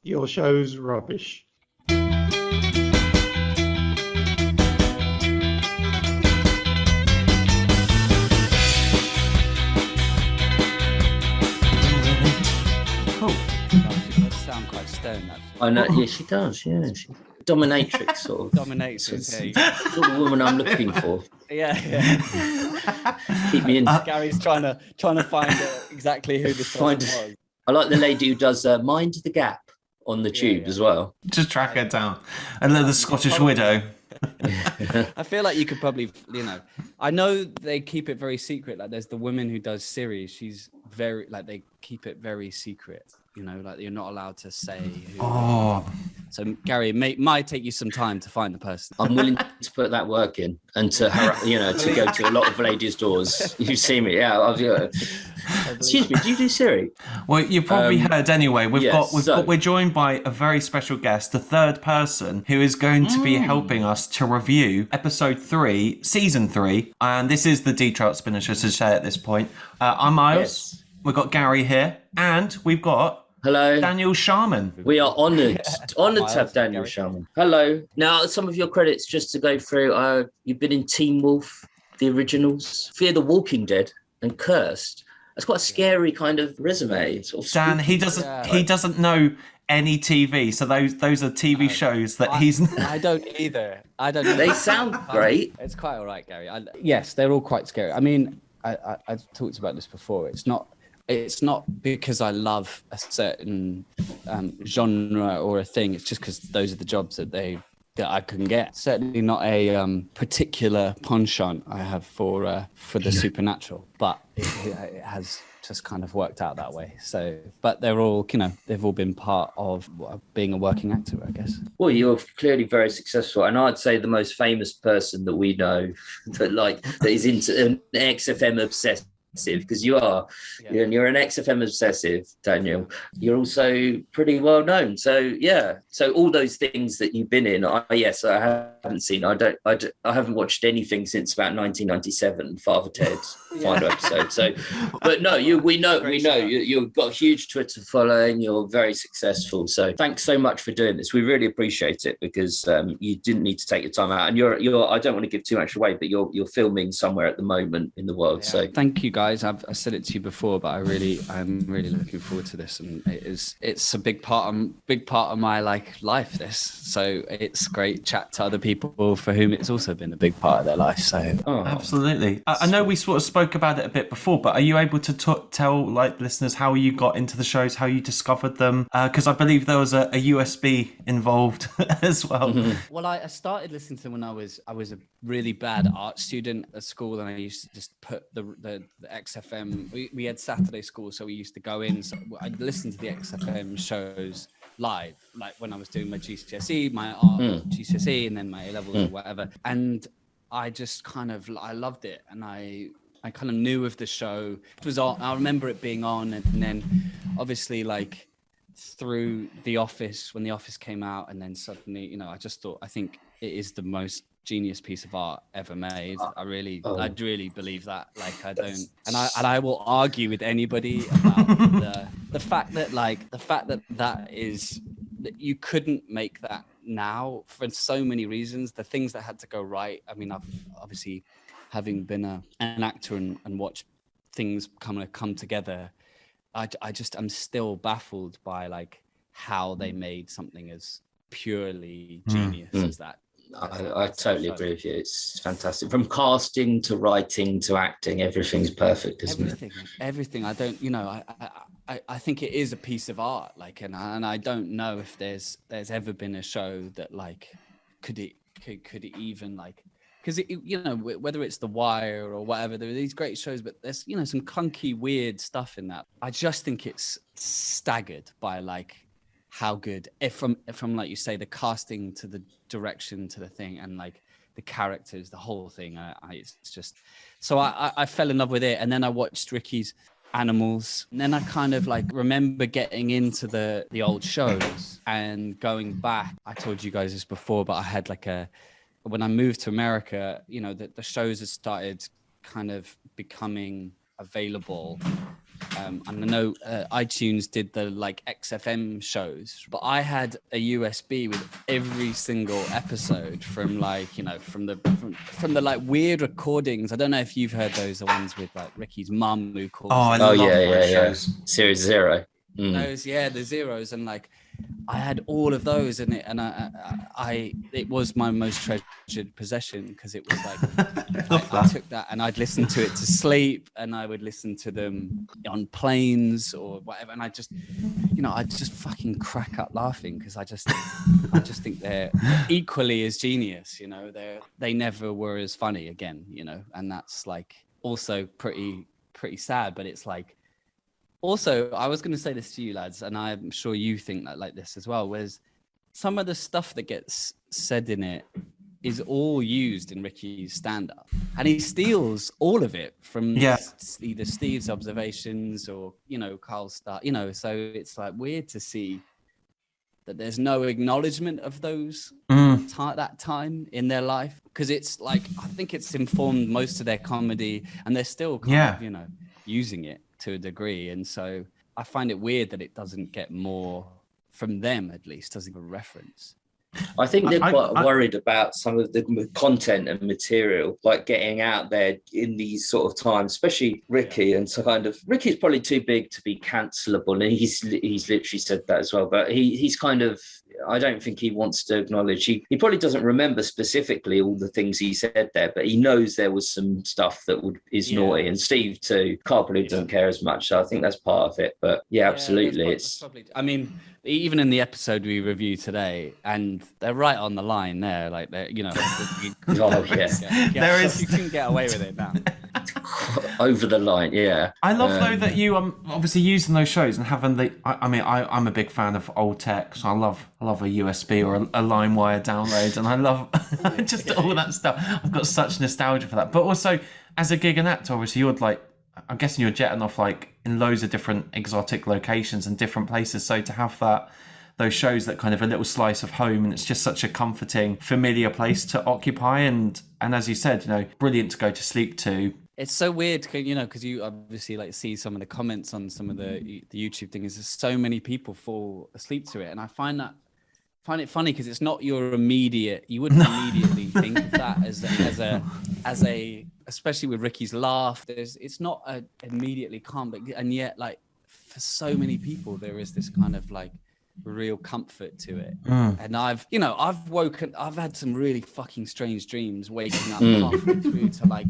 Your show's rubbish. Cool. She does sound quite stoned, actually. I know. Yeah, she does. Yeah, dominatrix sort of. Dominatrix. Sort of woman I'm looking for. Yeah. Keep me in. Gary's trying to find exactly who this person was. I like the lady who does Mind the Gap on the tube as well. Just track her down. And then the Scottish widow. I feel like you could probably, I know they keep it very secret. Like there's the woman who does Siri. She's very, like they keep it very secret. Like you're not allowed to say who. Oh. So Gary, it might take you some time to find the person. I'm willing to put that work in and to go to a lot of ladies' doors. You see me, yeah. Excuse me, do you do Siri? Well, you probably heard anyway. We're joined by a very special guest, the third person who is going to be helping us to review episode 3, season 3, and this is the Trout Spinner Show to say at this point. I'm Miles. Yes. We've got Gary here, and we've got Daniel Sharman. We are honoured to have Daniel Sharman. Hello. Now, some of your credits just to go through. You've been in Teen Wolf, the originals, Fear the Walking Dead, and Cursed. That's quite a scary kind of resume. Dan, he doesn't know any TV, so those are TV shows that he's. I don't either. They sound great. It's quite all right, Gary. Yes, they're all quite scary. I mean, I've talked about this before. It's not because I love a certain genre or a thing. It's just because those are the jobs that I can get. Certainly not a particular penchant I have for the supernatural, but it has just kind of worked out that way. So, but they're all, they've all been part of being a working actor, I guess. Well, you're clearly very successful, and I'd say the most famous person that we know that is into an XFM obsessed. Because you are, you're an XFM obsessive, Daniel. You're also pretty well known. So so all those things that you've been in, I haven't seen. I haven't watched anything since about 1997, Father Ted's final episode. So, but no, we know you've got a huge Twitter following. You're very successful. So thanks so much for doing this. We really appreciate it because you didn't need to take your time out. And you're. I don't want to give too much away, but you're filming somewhere at the moment in the world. Yeah. So thank you, guys. I've said it to you before, but I'm really looking forward to this, and it's a big part of my life. This, so it's great chat to other people for whom it's also been a big part of their life. So absolutely. I know we sort of spoke about it a bit before, but are you able to tell listeners how you got into the shows, how you discovered them? Because I believe there was a USB involved as well. Mm-hmm. Well, I started listening to them when I was a really bad art student at school, and I used to just put the XFM. We had Saturday school, so we used to go in. So I'd listen to the XFM shows live, like when I was doing my GCSE, my art GCSE, and then my A-levels or whatever. And I just I loved it, and I kind of knew of the show. It was on. I remember it being on, and then obviously through The Office, when The Office came out, and then suddenly, I just thought, I think it is the most genius piece of art ever made. I really believe that. I will argue with anybody about the fact that you couldn't make that now for so many reasons. The things that had to go right. I mean, I've obviously, having been an actor and watched things come together, I'm still baffled by how they made something as purely genius as that. I totally agree with you. It's fantastic. From casting to writing to acting, everything's perfect, isn't it? Everything. I don't, I think it is a piece of art. And I don't know if there's ever been a show that could it even because whether it's The Wire or whatever, there are these great shows, but there's some clunky, weird stuff in that. I just think it's staggered by how good, if from like you say, the casting to the direction to the thing, and the characters, the whole thing. It's just so I fell in love with it, and then I watched Ricky's Animals, and then I kind of remember getting into the old shows and going back. I told you guys this before, but I had when I moved to America, the shows had started kind of becoming available And I know iTunes did the like XFM shows, but I had a USB with every single episode from like, you know, from the like weird recordings. I don't know if you've heard those, the ones with like Ricky's mum who calls. Yeah. Series 0. Those, the zeros, and like I had all of those in it, and I it was my most treasured possession, because it was like I took that and I'd listen to it to sleep, and I would listen to them on planes or whatever, and I just fucking crack up laughing, because I just think they're equally as genius, you know. They never were as funny again, you know, and that's like also pretty sad, but it's like. Also, I was going to say this to you lads, and I'm sure you think that like this as well, whereas some of the stuff that gets said in it is all used in Ricky's stand-up, and he steals all of it from either Steve's observations or, you know, Karl's start, you know, so it's like weird to see that there's no acknowledgement of those that time in their life, because it's like, I think it's informed most of their comedy, and they're still kind of, you know, using it to a degree, and so I find it weird that it doesn't get more from them, at least, doesn't give a reference. I think they're quite worried about some of the content and material, like getting out there in these sort of times, especially Ricky. And so kind of, Ricky's probably too big to be cancelable, and he's literally said that as well. But he's kind of, I don't think he wants to acknowledge. He probably doesn't remember specifically all the things he said there, but he knows there was some stuff that is naughty. And Steve too. Karl probably doesn't care as much, so I think that's part of it. But absolutely, it's probably. I mean, even in the episode we review today, and they're right on the line there, like they're, you know. There is. You couldn't get away with it now. Over the line, yeah. I love though that you obviously using those shows and having the. I'm a big fan of old tech, so I love a USB or a LimeWire download, and I love just all that stuff. I've got such nostalgia for that. But also, as a gig and actor, obviously you're like, I'm guessing you're jetting off like in loads of different exotic locations and different places. So to have those shows that kind of a little slice of home, and it's just such a comforting, familiar place to occupy, and as you said, you know, brilliant to go to sleep to. It's so weird, you know, because you obviously like see some of the comments on some of the YouTube things. There's so many people fall asleep to it, and I find it funny because it's not your immediate. You wouldn't immediately think of that as a especially with Ricky's laugh. It's not immediately calm, and yet like for so many people there is this kind of like real comfort to it. And I've had some really fucking strange dreams, waking up halfway through to like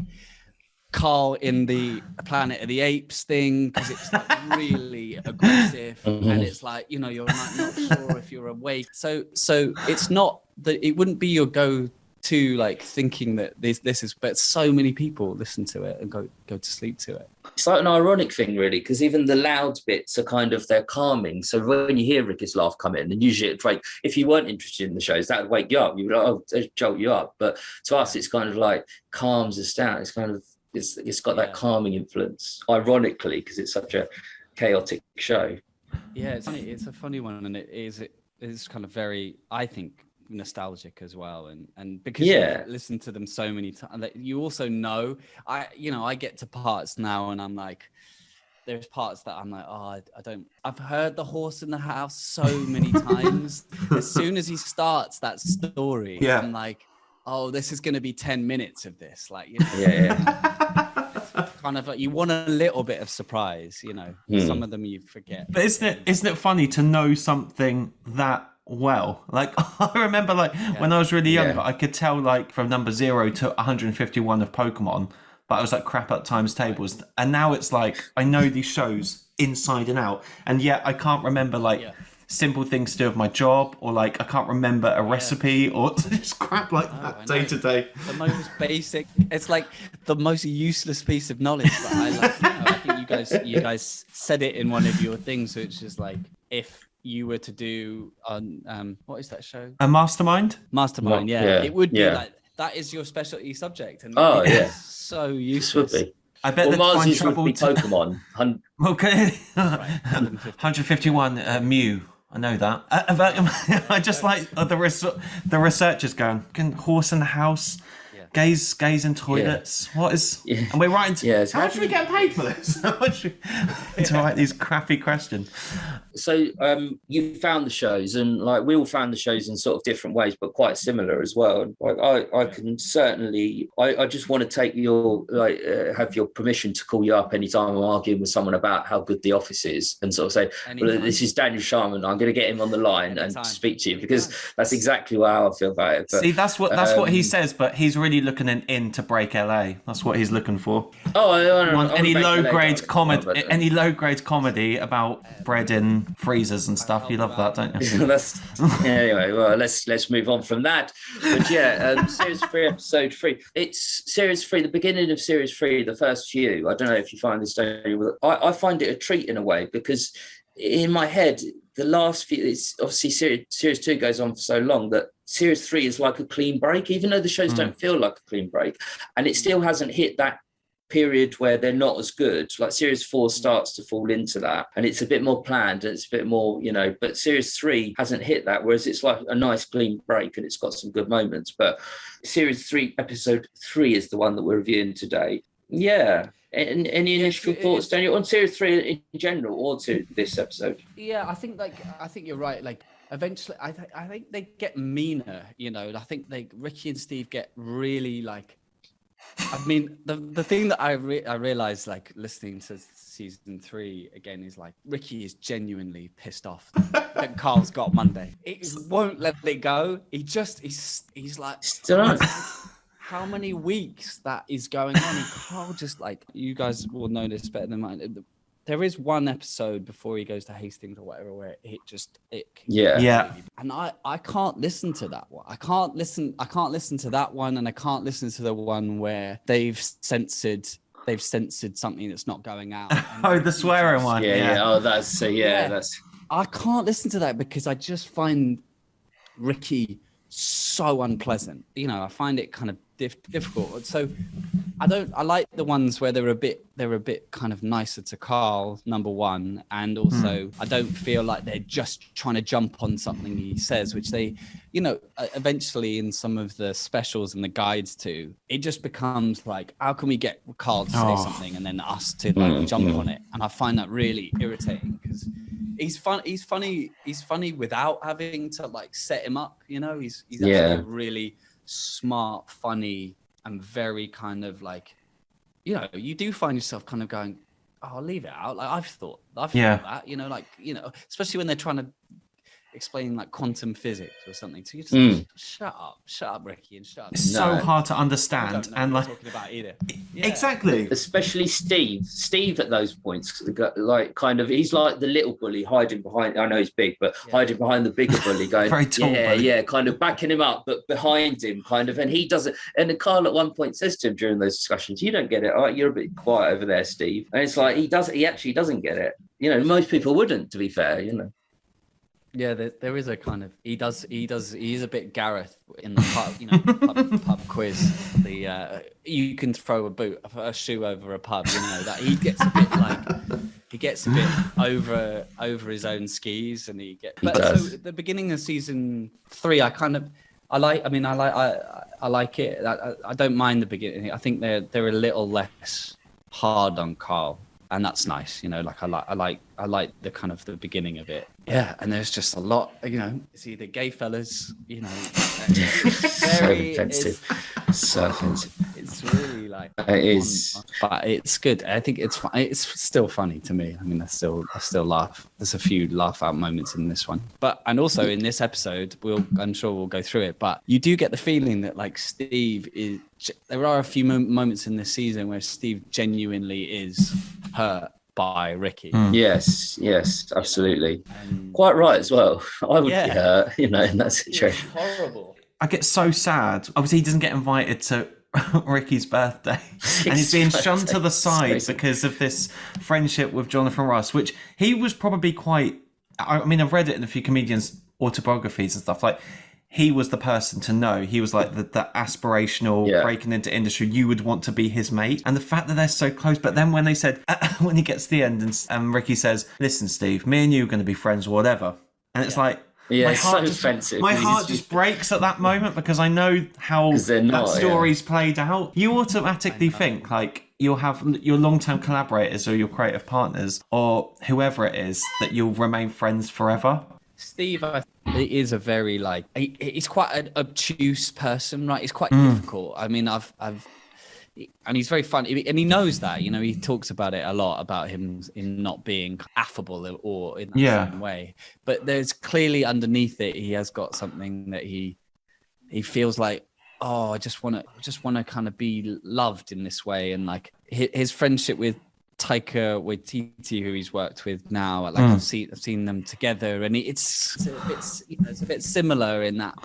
Karl in the Planet of the Apes thing, because it's like really aggressive, and it's like, you know, you're like not sure if you're awake. So it's not that it wouldn't be your go-to, like thinking that this is, but so many people listen to it and go to sleep to it. It's like an ironic thing, really, because even the loud bits are kind of, they're calming. So when you hear Ricky's laugh come in, and usually it's like, if you weren't interested in the shows, that would wake you up. You'd be like, oh, it'd jolt you up. But to us, it's kind of like calms us down. It's kind of, it's got that calming influence, ironically, because it's such a chaotic show. Yeah, it's a funny one, and it is kind of very, I think, nostalgic as well, and because you've listened to them so many times, you also know, I get to parts now and I'm like, there's parts that I'm like, I've heard The Horse in the House so many times. As soon as he starts that story, I'm like, oh, this is going to be 10 minutes of this, like, you know. It's kind of like you want a little bit of surprise, you know. Some of them you forget. But isn't it funny to know something that well? Like, I remember like when I was really young, I could tell like from number 0 to 151 of Pokemon, but I was like crap at times tables. And now it's like I know these shows inside and out, and yet I can't remember like simple things to do with my job, or like I can't remember a recipe, or just crap like that day to day. The most basic, it's like the most useless piece of knowledge, but I like, you know, I think you guys said it in one of your things, which is like, if you were to do on what is that show? A Mastermind, it would be like, that is your specialty subject, and so useless. This would be. I bet Mars's would be Pokemon. Okay. 151 Mew. I know that. I just like the researchers going, can Horse in the House, Gays in toilets. What is? Yeah. And we're writing. How much are we getting paid for this? How much to write these crappy questions? So you found the shows, and like we all found the shows in sort of different ways, but quite similar as well. Like I can certainly, I just want to take your have your permission to call you up anytime I'm arguing with someone about how good The Office is, and sort of say, well, this is Daniel Sharman. I'm going to get him on the line and speak to you, because that's exactly how I feel about it. But, see, that's what he says, but he's really looking in to break LA. That's what he's looking for. Any low grade comedy about bread in freezers and stuff. You love that, don't you? Anyway, well, let's move on from that. But yeah, series 3, episode 3. It's series 3, the beginning of series 3, the first few. I don't know if you find this, Daniel. I find it a treat in a way, because in my head, the last few, it's obviously series 2 goes on for so long that series 3 is like a clean break, even though the shows don't feel like a clean break, and it still hasn't hit that period where they're not as good. Like series 4 starts to fall into that, and it's a bit more planned, and it's a bit more, but series 3 hasn't hit that, whereas it's like a nice clean break and it's got some good moments. But series 3, episode 3 is the one that we're reviewing today. Yeah. Any initial thoughts, Daniel, on series 3 in general, or to this episode? Yeah, I think you're right. Like eventually, I think they get meaner. I think Ricky and Steve get really like. I mean, the thing that I realized, like listening to season 3 again, is like Ricky is genuinely pissed off that Karl's got Monday. He won't let it go. He's like. Still How many weeks that is going on, and Karl just like, you guys will know this better than mine. There is one episode before he goes to Hastings or whatever where and I can't listen to that one. I can't listen to that one, and I can't listen to the one where they've censored something that's not going out. The swearing one. That's I can't listen to that because I just find Ricky so unpleasant. I find it kind of difficult. So I like the ones where they're a bit kind of nicer to Karl, number one, and also I don't feel like they're just trying to jump on something he says, which they, eventually in some of the specials and the guides too, it just becomes like, how can we get Karl to say something and then us to like jump on it? And I find that really irritating, because he's funny without having to like set him up. He's actually really smart, funny, and very kind of like, you do find yourself kind of going, oh, I'll leave it out. Like I've thought that, especially when they're trying to explain like quantum physics or something. So you just shut up, Ricky, and shut up. It's so hard to understand, and like talking about either. Exactly. Especially Steve at those points, like kind of, he's like the little bully hiding behind. I know he's big, but hiding behind the bigger bully, going very tall, kind of backing him up, but behind him, kind of, and he doesn't. And Karl at one point says to him during those discussions, "You don't get it. All right, you're a bit quiet over there, Steve." And it's like he actually doesn't get it. Most people wouldn't, to be fair. Yeah, there is a kind of he's a bit Gareth in the pub, pub quiz. You can throw a shoe over a pub, that he gets a bit over his own skis, and so the beginning of season 3, I like it. I don't mind the beginning. I think they're a little less hard on Karl. And that's nice, I like the kind of the beginning of it. Yeah, and there's just a lot, it's either gay fellas, very offensive. So offensive. It's really like it is, but it's good. I think it's still funny to me. I mean, I still laugh. There's a few laugh out moments in this one, and also in this episode, I'm sure we'll go through it. But you do get the feeling that like Steve is. There are a few moments in this season where Steve genuinely is hurt by Ricky. Yes, absolutely. Quite right as well. I would be hurt, in that situation. It's horrible. I get so sad. Obviously, he doesn't get invited to Ricky's birthday, and he's being shunned to the side because of this friendship with Jonathan Ross, which he was probably quite. I mean, I've read it in a few comedians' autobiographies and stuff. Like, he was the person to know. He was like the aspirational breaking into industry. You would want to be his mate. And the fact that they're so close. But then when they said, when he gets to the end and Ricky says, listen, Steve, me and you are going to be friends or whatever. And it's like, Yeah, it's so offensive. My heart just breaks at that moment because I know how that story's played out. You automatically think like you'll have your long-term collaborators or your creative partners or whoever it is that you'll remain friends forever. Steve, is a very like he's quite an obtuse person, right? He's quite difficult. I mean, and he's very funny, and he knows that. You know, he talks about it a lot about him in not being affable or in that same way. But there's clearly underneath it, he has got something that he feels like, oh, I just want to kind of be loved in this way, and like his friendship with Taika Waititi, who he's worked with now, like I've seen them together, and it's a bit similar in that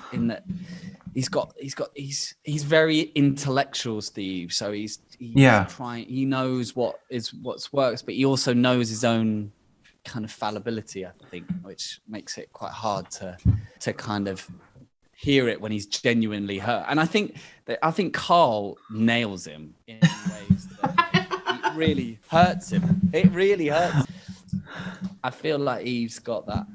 he's very intellectual, Steve. So he's trying. He knows what works, but he also knows his own kind of fallibility, I think, which makes it quite hard to kind of hear it when he's genuinely hurt. And I think Karl nails him in ways that it really hurts him. It really hurts. I feel like he's got that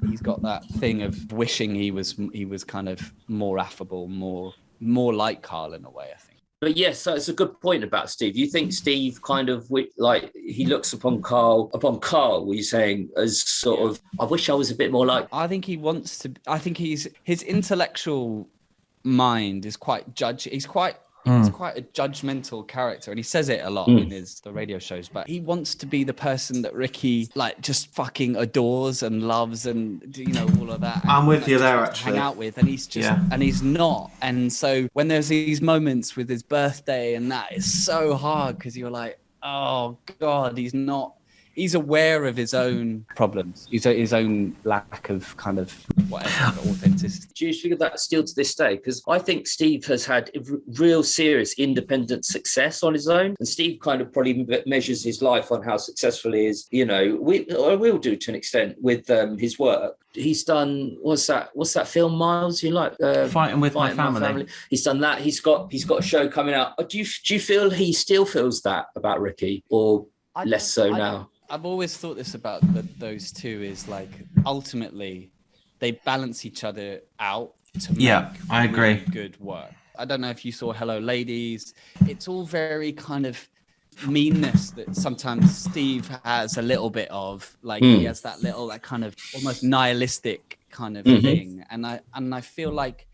thing of wishing he was kind of more affable, more like Karl in a way, I think. But yes, so it's a good point about Steve. You think Steve kind of like he looks upon Karl, were you saying, as sort of, I wish I was a bit more like. I think he wants to. I think his intellectual mind is quite He's quite a judgmental character, and he says it a lot in the radio shows, but he wants to be the person that Ricky like just fucking adores and loves, and all of that. I'm with you there, actually. Hang out with, and he's just and he's not. And so when there's these moments with his birthday and that, it's so hard because you're like, oh God, he's not. He's aware of his own problems, his own lack of kind of whatever authenticity. Do you figure that still to this day? Because I think Steve has had real serious independent success on his own, and Steve kind of probably measures his life on how successful he is. We'll do to an extent with his work. He's done what's that film, Miles? You like Fighting with My Family. He's done that. He's got a show coming out. Do you feel he still feels that about Ricky, or less so now? I've always thought this about those two is like ultimately they balance each other out to make I agree. Really good work. I don't know if you saw Hello Ladies. It's all very kind of meanness that sometimes Steve has a little bit of, like he has that little like kind of almost nihilistic kind of thing, and I feel like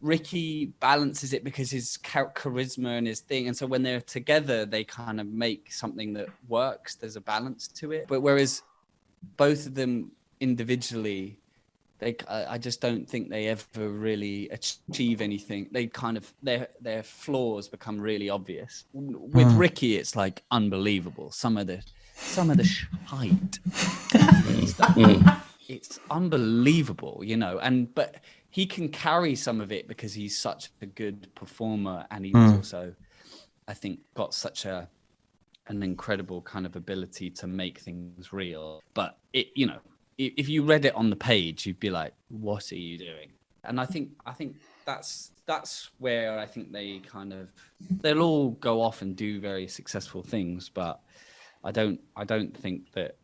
Ricky balances it because his charisma and his thing, and so when they're together they kind of make something that works. There's a balance to it, but whereas both of them individually, I just don't think they ever really achieve anything. They kind of their flaws become really obvious. With Ricky, it's like unbelievable. Some of the shite. It's unbelievable, but he can carry some of it because he's such a good performer, and he's also, I think, got such an incredible kind of ability to make things real. But if you read it on the page, you'd be like, "What are you doing?" And I think that's where I think they'll all go off and do very successful things, but I don't think that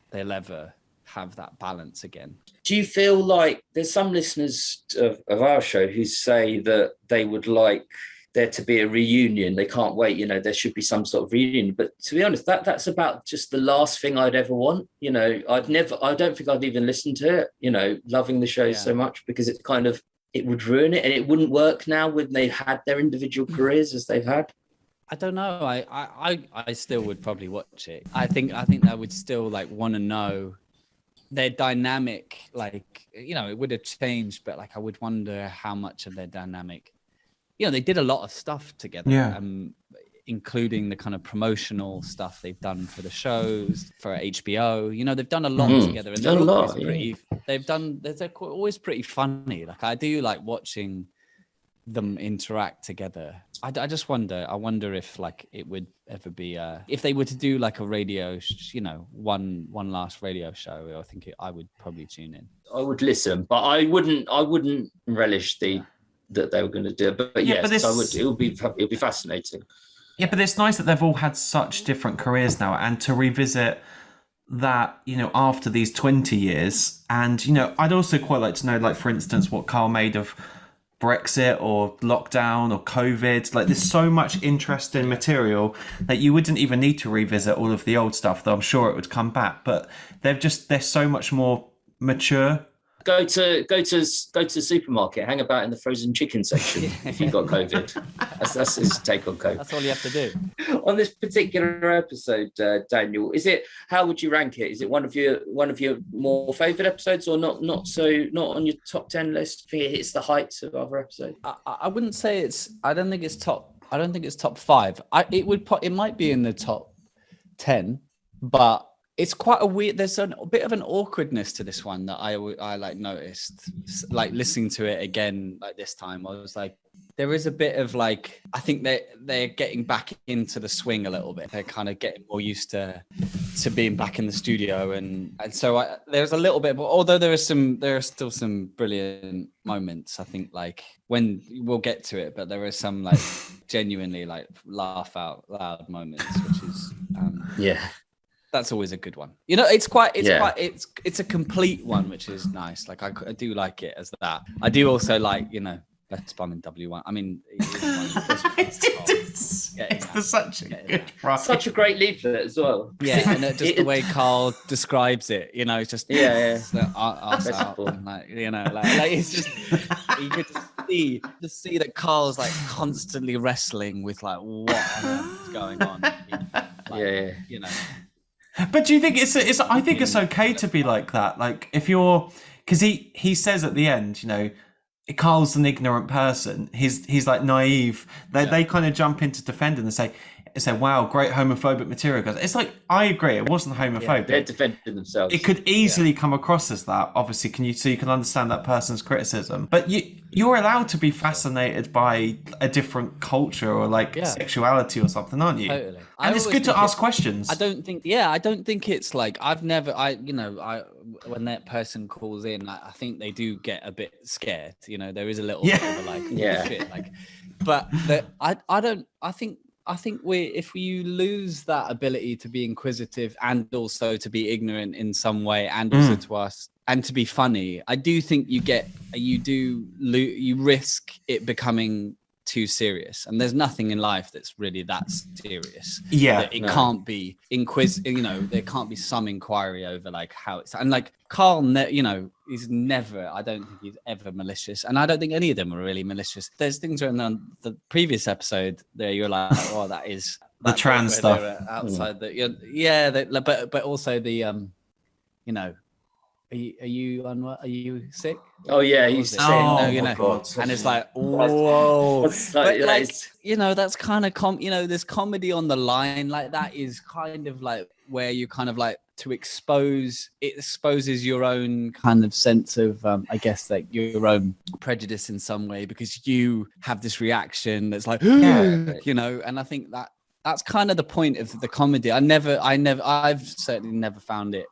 they'll ever have that balance again. Do you feel like there's some listeners of our show who say that they would like there to be a reunion? They can't wait, there should be some sort of reunion. But to be honest, that's about just the last thing I'd ever want. I don't think I'd even listen to it, loving the show so much, because it would ruin it, and it wouldn't work now when they've had their individual careers as they've had. I don't know. I still would probably watch it. I think I would still like want to know their dynamic, like, it would have changed, but like I would wonder how much of their dynamic, they did a lot of stuff together, including the kind of promotional stuff they've done for the shows, for HBO. They've done a lot together, and they're always pretty funny. Like I do like watching them interact together. I just wonder. I wonder if like it would ever be if they were to do like a radio, one last radio show. I would probably tune in. I would listen, but I wouldn't relish that they were going to do it. But yes, I would. It'll be fascinating. Yeah, but it's nice that they've all had such different careers now, and to revisit that, you know, after these 20 years, and, you know, I'd also quite like to know, like, for instance, what Karl made of Brexit or lockdown or COVID. Like, there's so much interesting material that you wouldn't even need to revisit all of the old stuff, though I'm sure it would come back. But they're so much more mature. Go to the supermarket, hang about in the frozen chicken section if you've got COVID. That's his take on COVID. That's all you have to do. On this particular episode, Daniel, how would you rank it? Is it one of your more favourite episodes, or not on your top 10 list? I think it hits the heights of other episodes. I wouldn't say it's. I don't think it's top 5. It might be in the top 10, but it's quite a weird. There's a bit of an awkwardness to this one that I like noticed. Like listening to it again, like this time, I was like, there is a bit of like, I think they're getting back into the swing a little bit. They're kind of getting more used to being back in the studio, and so there's a little bit. But although there are still some brilliant moments, I think, like when we'll get to it, but there are some like genuinely like laugh out loud moments, which is that's always a good one. You know, it's a complete one, which is nice. Like I do like it as that. I do also like, you know, best bum in W1. I mean, such a great leaflet as well. Yeah, and just the way Karl describes it, you know, it's just arse out, and like, you know, like it's just you could just see that Karl's like constantly wrestling with like what on earth is going on. Like, you know. But do you think I think it's okay to be like that? Like if you're, because he says at the end, you know, Karl's an ignorant person. He's like naive. They kind of jump into defending and say, wow, great homophobic material, guys. It's like, I agree, it wasn't homophobic. Yeah, they're defending themselves. It could easily come across as that, obviously, so you can understand that person's criticism. But you're allowed to be fascinated by a different culture or like sexuality or something, aren't you? Totally. And it's good to ask questions. I don't think it's like, when that person calls in, I think they do get a bit scared. You know, there is a little bit of a like, shit, like, but I think if you lose that ability to be inquisitive and also to be ignorant in some way, and also to us and to be funny, I do think you risk it becoming too serious. And there's nothing in life that's really that serious. Yeah, it can't be you know, there can't be some inquiry over like how it's, and like Karl, you know, he's never, I don't think he's ever malicious, and I don't think any of them are really malicious. There's things around the previous episode there you're like, oh, that is the trans stuff outside but also the you know, are you sick? Oh yeah, he's sick. Oh, you know, God. And it's like, whoa. But like, you know, that's kind of you know, there's comedy on the line. Like that is kind of like where you kind of like to exposes your own kind of sense of, I guess, like your own prejudice in some way, because you have this reaction that's like, you know, and I think that's kind of the point of the comedy. I've certainly never found it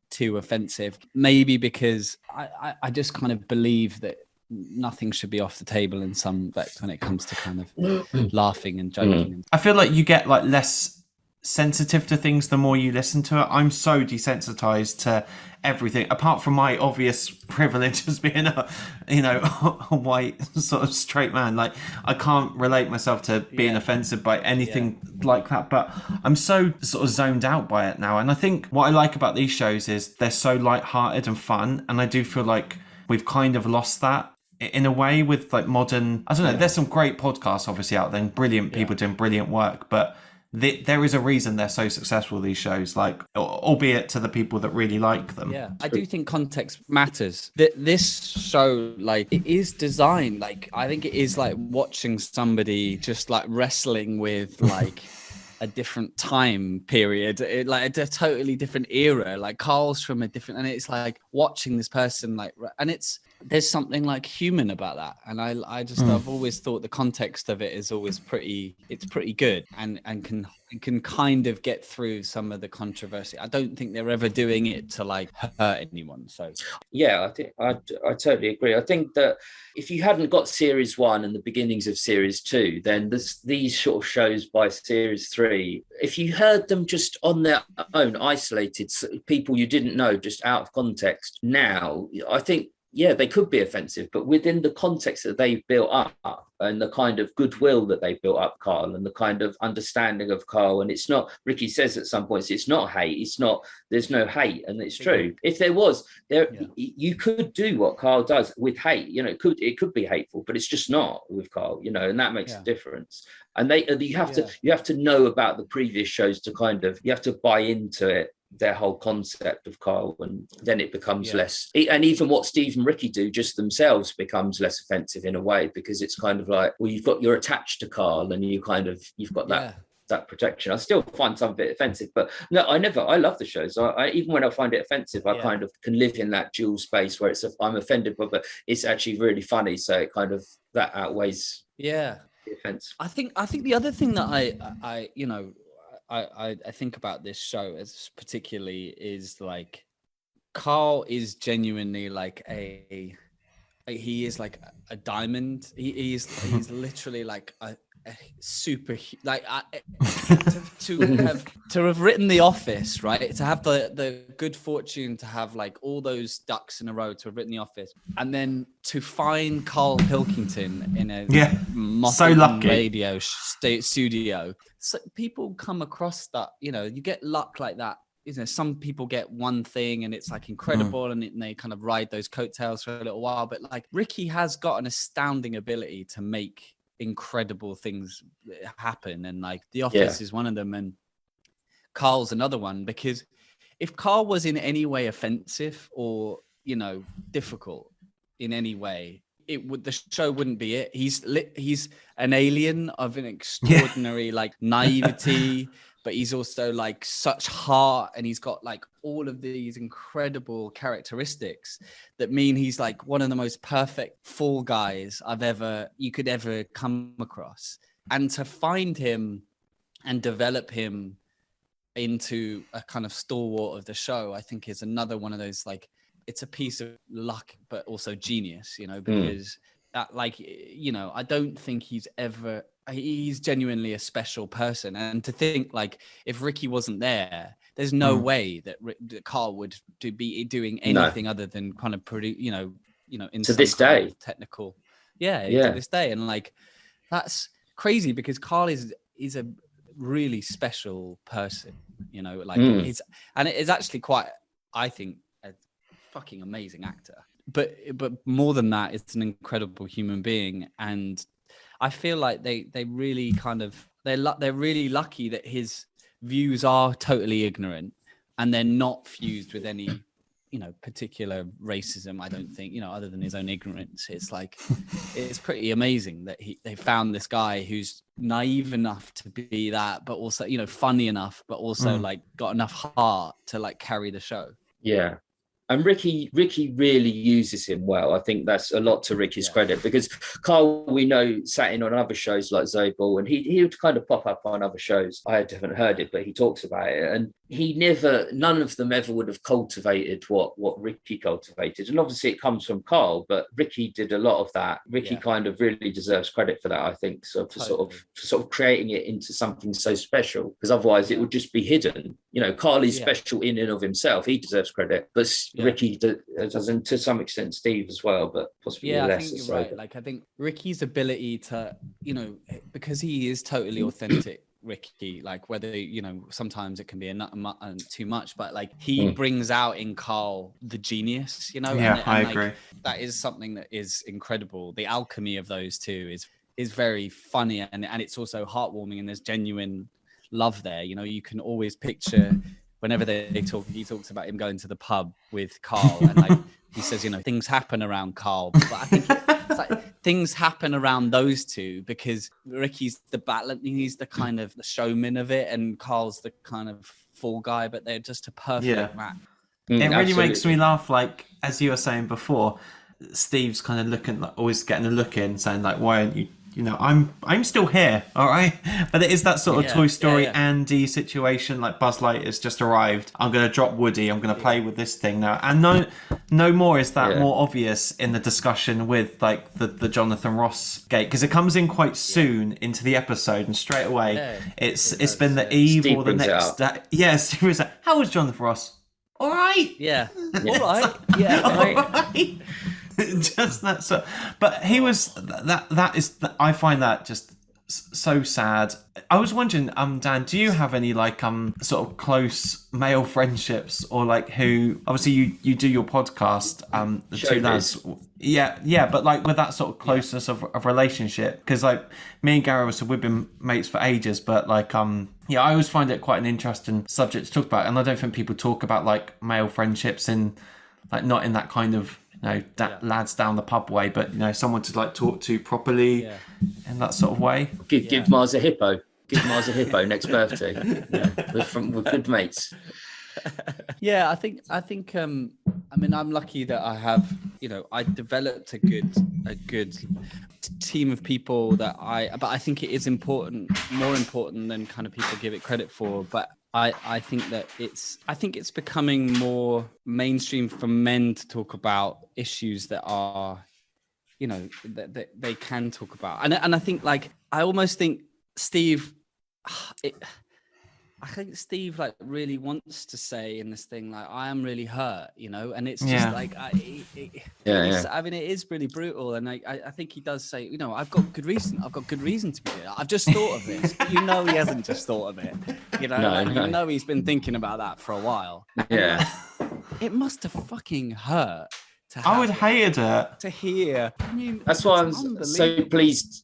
too offensive, maybe because I just kind of believe that nothing should be off the table in some respect when it comes to kind of laughing and joking. I feel like you get like less sensitive to things the more you listen to it. I'm so desensitized to everything, apart from my obvious privilege as being a white sort of straight man. Like I can't relate myself to being offensive by anything like that, but I'm so sort of zoned out by it now. And I think what I like about these shows is they're so light-hearted and fun, and I do feel like we've kind of lost that in a way with like modern, I don't know, there's some great podcasts obviously out there and brilliant people doing brilliant work, but there is a reason they're so successful, these shows, like, albeit to the people that really like them. Yeah, I do think context matters. This show, like, it is designed, like, I think it is like watching somebody just like wrestling with like a different time period, like a totally different era. Like Karl's from a different, and it's like watching this person like, and it's there's something like human about that, and I've always thought the context of it is always pretty good, and can kind of get through some of the controversy. I don't think they're ever doing it to like hurt anyone. So yeah, I think I totally agree. I think that if you hadn't got series 1 and the beginnings of series 2, then these sort of shows by series 3, if you heard them just on their own, isolated, people you didn't know, just out of context, now I think, yeah, they could be offensive, but within the context that they've built up and the kind of goodwill that they've built up, Karl, and the kind of understanding of Karl, and it's not, Ricky says at some points, it's not hate, there's no hate, and it's true. If there was, you could do what Karl does with hate, it could be hateful, but it's just not with Karl, and that makes a difference. And you have to know about the previous shows to kind of, you have to buy into it, their whole concept of Karl, and then it becomes less, and even what Steve and Ricky do just themselves becomes less offensive in a way, because it's kind of like, well, you're attached to Karl, and you've got that protection. I still find some of it offensive, but no, I love the shows. I even when I find it offensive, I kind of can live in that dual space where I'm offended, but it's actually really funny, so it kind of that outweighs the offense. I think the other thing that I think about this show as particularly is like, Karl is genuinely like he is like a diamond. He's literally like a super, like to have written The Office, right? To have the good fortune to have like all those ducks in a row, to have written The Office, and then to find Karl Pilkington in a so lucky radio studio. So people come across that, you get luck like that. Some people get one thing and it's like incredible, and they kind of ride those coattails for a little while. But like, Ricky has got an astounding ability to make incredible things happen, and like The Office is one of them, and Karl's another one. Because if Karl was in any way offensive or difficult in any way, the show wouldn't be it. He's an alien of an extraordinary like naivety, but he's also like such heart, and he's got like all of these incredible characteristics that mean he's like one of the most perfect fall guys you could ever come across. And to find him and develop him into a kind of stalwart of the show, I think is another one of those, like, it's a piece of luck, but also genius, because that, like, I don't think he's genuinely a special person. And to think, like, if Ricky wasn't there, there's no way that Karl would be doing anything other than kind of pretty, in to this day, technical. To this day. And like, that's crazy, because Karl is a really special person, like and it is actually quite, I think, a fucking amazing actor. But more than that, it's an incredible human being. And I feel like they really kind of, they're really lucky that his views are totally ignorant, and they're not fused with any, particular racism. I don't think, other than his own ignorance. It's like, it's pretty amazing that they found this guy who's naive enough to be that, but also, funny enough, but also like got enough heart to like carry the show. Yeah. And Ricky really uses him well. I think that's a lot to Ricky's credit, because Karl, we know, sat in on other shows like Zoe Ball, and he would kind of pop up on other shows. I haven't heard it, but he talks about it. And none of them ever would have cultivated what Ricky cultivated. And obviously it comes from Karl, but Ricky did a lot of that. Ricky kind of really deserves credit for that, I think, so for sort of creating it into something so special, because otherwise it would just be hidden. Karl is special in and of himself. He deserves credit, but Ricky does, and to some extent Steve as well, but possibly less. I think you're right. Like, I think Ricky's ability to, because he is totally authentic, Ricky, like, whether sometimes it can be too much, but like, he brings out in Karl the genius, I agree. That is something that is incredible. The alchemy of those two is very funny, and it's also heartwarming, and there's genuine love there. You can always picture, whenever he talks about him going to the pub with Karl, and like he says, things happen around Karl, but I think it's like things happen around those two, because Ricky's the battler, he's the kind of the showman of it, and Karl's the kind of fall guy, but they're just a perfect match. It really makes me laugh, like, as you were saying before, Steve's kind of looking, like always getting a look in, saying like, why aren't you? You know, I'm still here, all right. But it is that sort of Toy Story Andy situation. Like Buzz Lightyear's just arrived. I'm going to drop Woody. I'm going to play with this thing now. And no more is that more obvious in the discussion with like the Jonathan Ross gate, because it comes in quite soon into the episode, and straight away it's been the eve Steve or the next day. Yeah, Steve was like, how was Jonathan Ross? All right. Yeah. All right. Yeah. All right. Just that, so, but he was that is I find that just so sad. I was wondering, Dan, do you have any like sort of close male friendships, or like who? Obviously, you do your podcast, the two lads. Yeah, but like with that sort of closeness of relationship, because like me and Gary we've been mates for ages, but like I always find it quite an interesting subject to talk about, and I don't think people talk about like male friendships in like not in that kind of lads down the pub way, but someone to like talk to properly in that sort of way. Give Mars a hippo. Give Mars a hippo next birthday. We're good mates. Yeah, I think I mean, I'm lucky that I have, I developed a good team of people but I think it is more important than kind of people give it credit for. But I think that it's becoming more mainstream for men to talk about issues that are, that they can talk about. And I think like, I almost think Steve, I think Steve like really wants to say in this thing, like, I am really hurt, and it's just like, I mean, it is really brutal. And I think he does say, I've got good reason to be here. I've just thought of this. He hasn't just thought of it, no. He's been thinking about that for a while. Yeah. It must have fucking hurt. I would hate it to hear. That's why I'm so pleased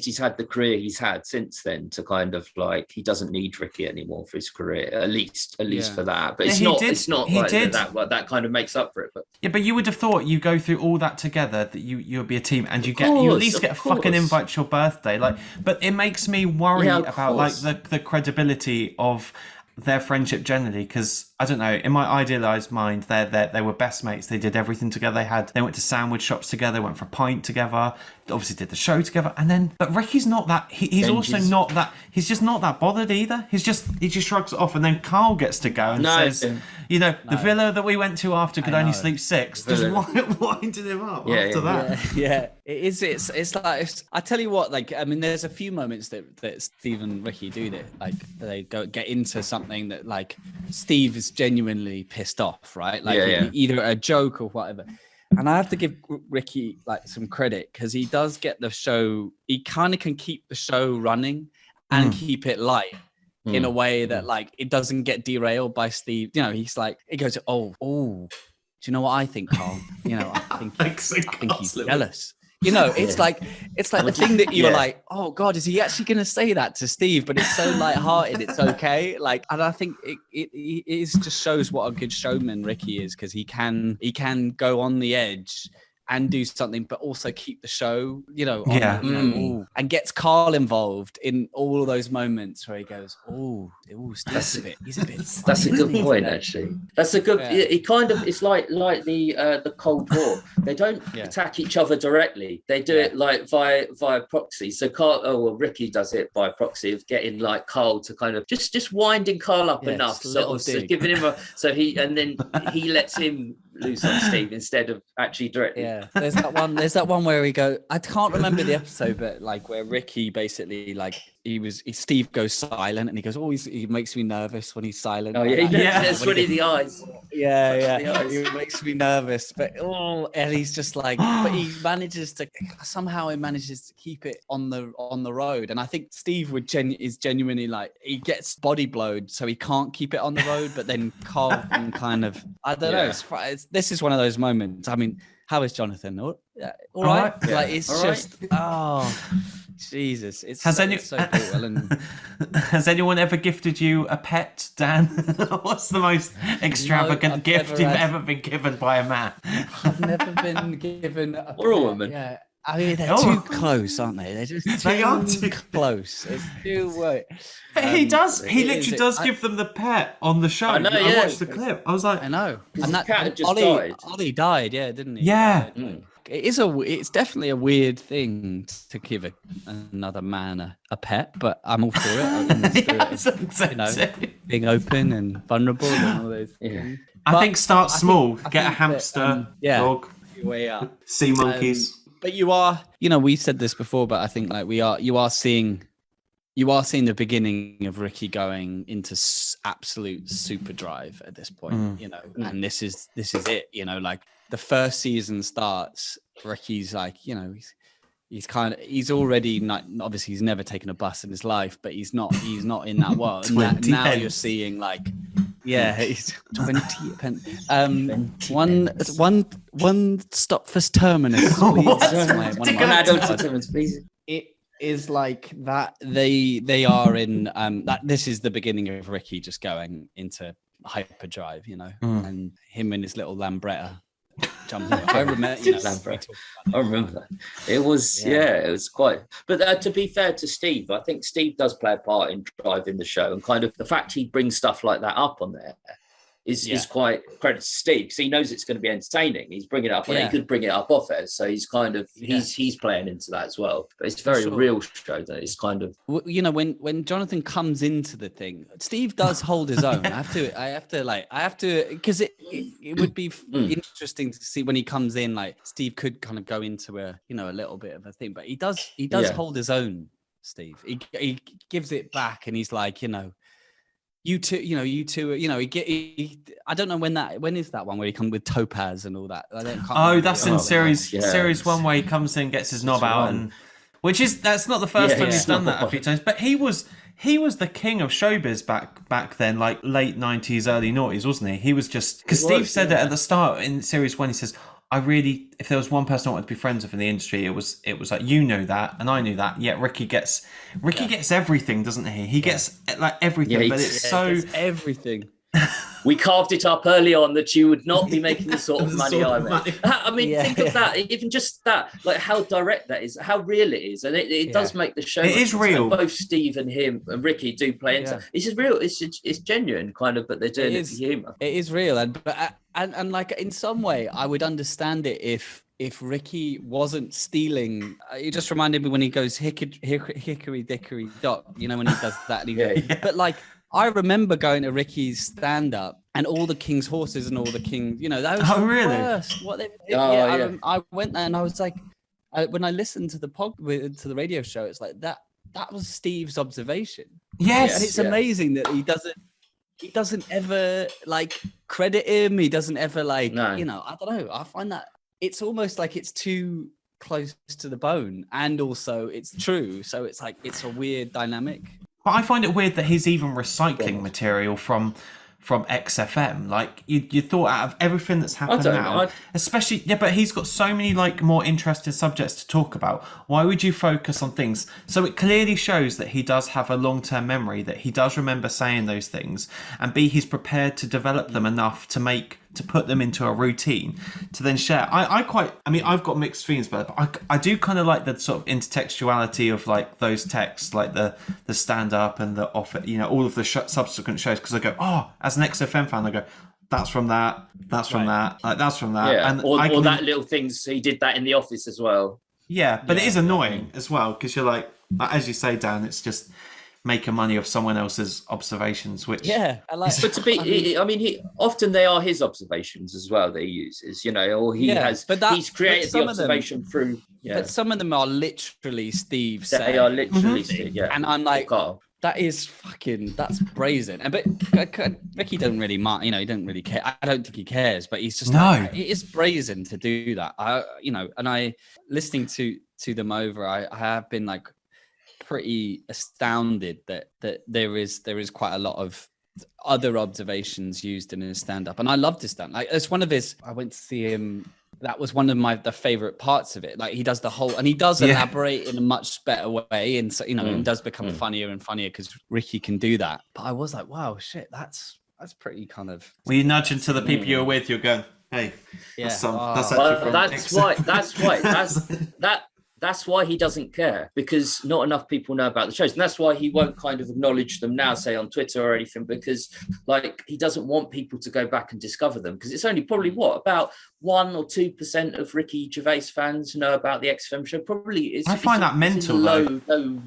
he's had the career he's had since then, to kind of like, he doesn't need Ricky anymore for his career, at least for that. But it's not like that kind of makes up for it. But but you would have thought you go through all that together, that you would be a team, and you at least get a fucking invite to your birthday. Like, but it makes me worry about like the credibility of their friendship generally, because I don't know, in my idealized mind, they were best mates. They did everything together. They went to sandwich shops together, went for a pint together, obviously did the show together. And then, but Ricky's not that. He's also not that. He's just not that bothered either. He just shrugs it off. And then Karl gets to go and says, the villa that we went to after could only sleep 6. Just winding him up after that. Yeah. It is. It's like, I tell you what. Like, I mean, there's a few moments that Steve and Ricky do that. Like, they get into something that like Steve is genuinely pissed off, right? Like either a joke or whatever. And I have to give Ricky like some credit, because he does get the show. He kind of can keep the show running and keep it light in a way that like it doesn't get derailed by Steve. He's like, it goes, oh, do you know what I think, Karl? I think he's jealous. It's like the thing that you're like, oh God, is he actually going to say that to Steve? But it's so lighthearted, it's okay. Like, and I think it just shows what a good showman Ricky is, because he can go on the edge and do something, but also keep the show, and gets Karl involved in all of those moments where he goes, he's a bit. That's a good point, actually. That's a good. He kind of, it's like the Cold War. They don't attack each other directly. They do it like via proxy. So Ricky does it by proxy of getting like Karl to kind of just winding Karl up enough, so giving him then he lets him loose on Steve instead of actually directly. Yeah, there's that one where I can't remember the episode, but like where Ricky basically like Steve goes silent and he goes, he makes me nervous when he's silent. Oh yeah, that's really the eyes. Yeah, he makes me nervous, but and he's just like, but he manages to keep it on the road. And I think Steve is genuinely like, he gets body blowed, so he can't keep it on the road. But then Karl can kind of, I don't know. This is one of those moments. I mean, how is Jonathan? All right. Yeah. Like, it's all just Jesus. Has so brutal. And has anyone ever gifted you a pet, Dan? What's the most extravagant gift you've ever been given by a man? I've never been given a or a woman. Yeah. I mean, they're too close, aren't they? They're just too close. It's too. But he does. He literally does give them the pet on the show. I watched the clip. I was like, I know. And that cat just died. Ollie died, didn't he? Yeah. like it's definitely a weird thing to give another man a pet, but I'm all for it. In the spirit of, being open and vulnerable and all those things. I think start small. Get a hamster, dog, way up, sea monkeys. But you are, we said this before, but I think like you are seeing the beginning of Ricky going into absolute super drive at this point, and this is it, like the first season starts, Ricky's like, he's already not, obviously he's never taken a bus in his life, but he's not in that world. And now you're seeing like, he's 20 pence. One stop first terminus, please. One adult terminus, please. It is like that. They are in that. This is the beginning of Ricky just going into hyperdrive, and him and his little Lambretta jumping. I remember, I remember that. It was, it was quite. But to be fair to Steve, I think Steve does play a part in driving the show, and kind of the fact he brings stuff like that up on there is quite credit to Steve, because he knows it's going to be entertaining. He's bringing it up, and he could bring it up off it, so he's kind of he's playing into that as well. But it's a very real show that it's kind of, when Jonathan comes into the thing, Steve does hold his own. I have to because it would be interesting to see when he comes in. Like Steve could kind of go into a little bit of a thing, but he does hold his own. Steve, he gives it back, and he's like, you two, I don't know when is that one where he comes with Topaz and all that. That's in series 1 where he comes in, gets his knob out, and that's not the first time he's done that a few times. But he was the king of showbiz back then, like late 90s, early 90s, wasn't he? He was just, because Steve said it at the start in series 1. He says, if there was one person I wanted to be friends with in the industry, it was like, that, and I knew that. Yet Ricky gets everything, doesn't he? He gets like everything, but it's everything. We carved it up early on that you would not be making the sort of money I make. I mean, think of that, even just that, like how direct that is, how real it is, and it does make the show. It is real. Both Steve and him and Ricky do play into. It's real. It's genuine, kind of, but they're doing it for humour. It is real, and like in some way, I would understand it if Ricky wasn't stealing. It just reminded me when he goes hickory dickory dock, when he does that. But like, I remember going to Ricky's stand-up and all the King's horses and all the King, that was worst. What they, I went there and I was like, when I listened to the radio show, it's like that was Steve's observation. Yes, and it's amazing that he doesn't ever like credit him. He doesn't ever like, I don't know. I find that it's almost like it's too close to the bone, and also it's true. So it's like it's a weird dynamic. But I find it weird that he's even recycling material from XFM. Like you thought, out of everything that's happened now, especially but he's got so many like more interesting subjects to talk about. Why would you focus on things? So it clearly shows that he does have a long-term memory, that he does remember saying those things, and he's prepared to develop them enough to put them into a routine to then share. I've got mixed feelings about it, but I do kind of like the sort of intertextuality of like those texts, like the stand-up and the off, all of the subsequent shows, because I go, as an XFM fan, I go, that's from that, that's from that, like that's from that. Yeah. And or that little things, he did that in the office as well. Yeah, but it is annoying as well, because you're like, as you say, Dan, it's just making money off someone else's observations, which but to be, often they are his observations as well that he uses, or he's created the observation through. But some of them are literally Steve saying. They are literally Steve, and I'm like, Karl. that's brazen. But Ricky doesn't really mind, he doesn't really care. I don't think he cares, but he's just it is brazen to do that. And I listening to them over, I have been like pretty astounded that there is quite a lot of other observations used in his stand-up, and I loved his stand. Like it's one of his. I went to see him. That was one of the favorite parts of it. Like he does the whole, and he does elaborate in a much better way, and so it does become funnier and funnier because Ricky can do that. But I was like, wow, shit, that's pretty kind of. Were you nudging to the people you're with? You're going, hey, that's why That's why he doesn't care, because not enough people know about the shows. And that's why he won't kind of acknowledge them now, say on Twitter or anything, because like he doesn't want people to go back and discover them. Because it's only probably about 1 or 2% of Ricky Gervais fans know about the XFM show. Probably I find that mental. Low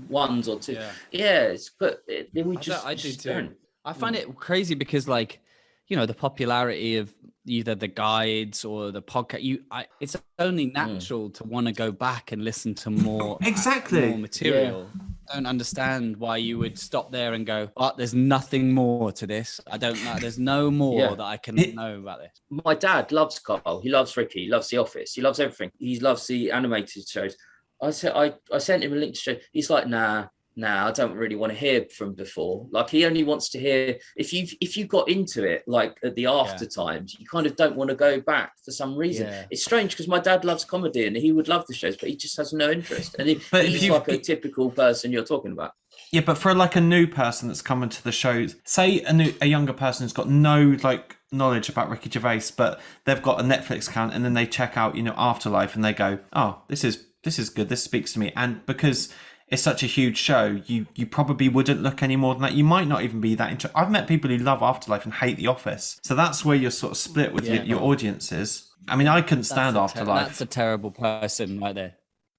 ones or two. Yeah, I do too. I find it crazy because like, you know, the popularity of either the guides or the podcast, it's only natural to want to go back and listen to more, more material. I don't understand why you would stop there and go, oh, there's nothing more to this. I don't know. There's no more that I can know about this. My dad loves Karl. He loves Ricky. He loves The Office. He loves everything. He loves the animated shows. I sent him a link to show. He's like, nah, I don't really want to hear from before. Like he only wants to hear if you got into it like at the after times, you kind of don't want to go back for some reason. Yeah. It's strange because my dad loves comedy and he would love the shows, but he just has no interest. And he's like a typical person you're talking about. Yeah, but for like a new person that's coming to the shows, say a younger person who's got no like knowledge about Ricky Gervais, but they've got a Netflix account and then they check out, you know, Afterlife and they go, oh, this is good. This speaks to me. And because it's such a huge show, you probably wouldn't look any more than that. You might not even be that interested. I've met people who love Afterlife and hate The Office. So that's where you're sort of split with your audiences. I mean, I couldn't stand Afterlife. That's a terrible person right there.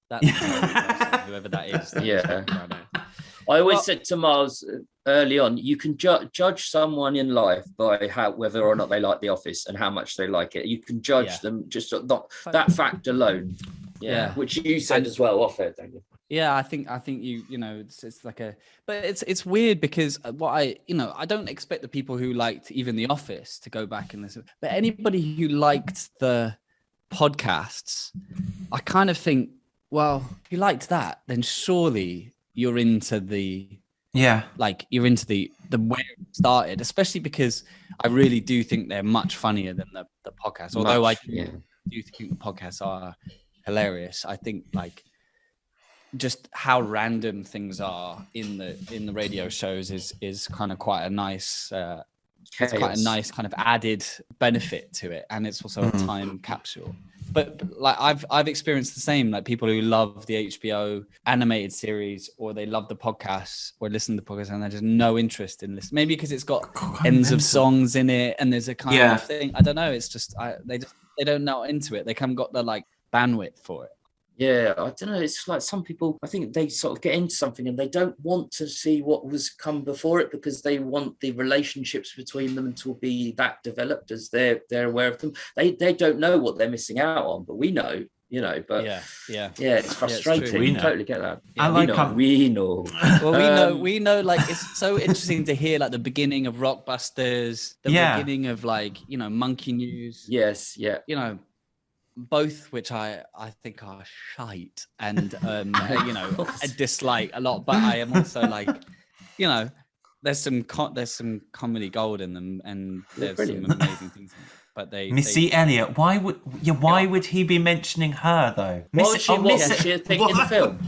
That's a terrible person, whoever that is. I always said to Miles early on, you can judge someone in life by whether or not they like The Office and how much they like it. You can judge them just not that fact alone. Yeah, which you said as well off air, Daniel. Yeah, I think you know it's like but it's weird because I don't expect the people who liked even The Office to go back and listen, but anybody who liked the podcasts, I kind of think, well, if you liked that, then surely you're into the you're into the where it started, especially because I really do think they're much funnier than the podcast. Although I do think the podcasts are hilarious. I think like just how random things are in the radio shows is kind of quite a nice it's quite a nice kind of added benefit to it, and it's also a time capsule. But like I've experienced the same, like people who love the HBO animated series or they love the podcasts or listen to the podcast and they just no interest in this. Maybe because it's got ends of songs in it and there's a kind of thing. I don't know. It's just they don't know into it. They haven't got the like bandwidth for it. Yeah, I don't know. It's like some people, I think they sort of get into something and they don't want to see what was come before it because they want the relationships between them to be that developed as they're aware of them. They don't know what they're missing out on, but we know, you know. But it's frustrating. We totally get that. Yeah, we know. Well, we know. Like it's so interesting to hear like the beginning of Rockbusters, the beginning of like Monkey News. Yes, yeah. Both which I think are shite and I dislike a lot, but I am also like there's some comedy gold in them and there's some amazing things in them. But Missy Elliott, why would he be mentioning her though? What was she a thing in the film?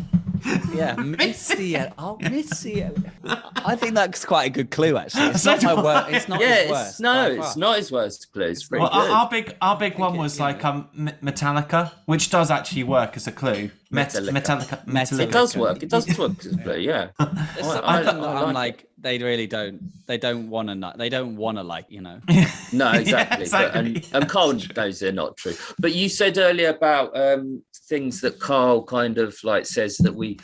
Yeah, Missy Elliott. Oh, Missy Elliott. I think that's quite a good clue, actually. It's not my worst. It's not his worst. No, it's not his worst clue. It's pretty good. Our big one was like Metallica, which does actually work as a clue. Metallica. It does work. It does work as a clue. Yeah. I'm like they really don't. They don't want to. They don't want to like. No, exactly. Exactly. And Karl knows they're not true. But you said earlier about things that Karl kind of like says that we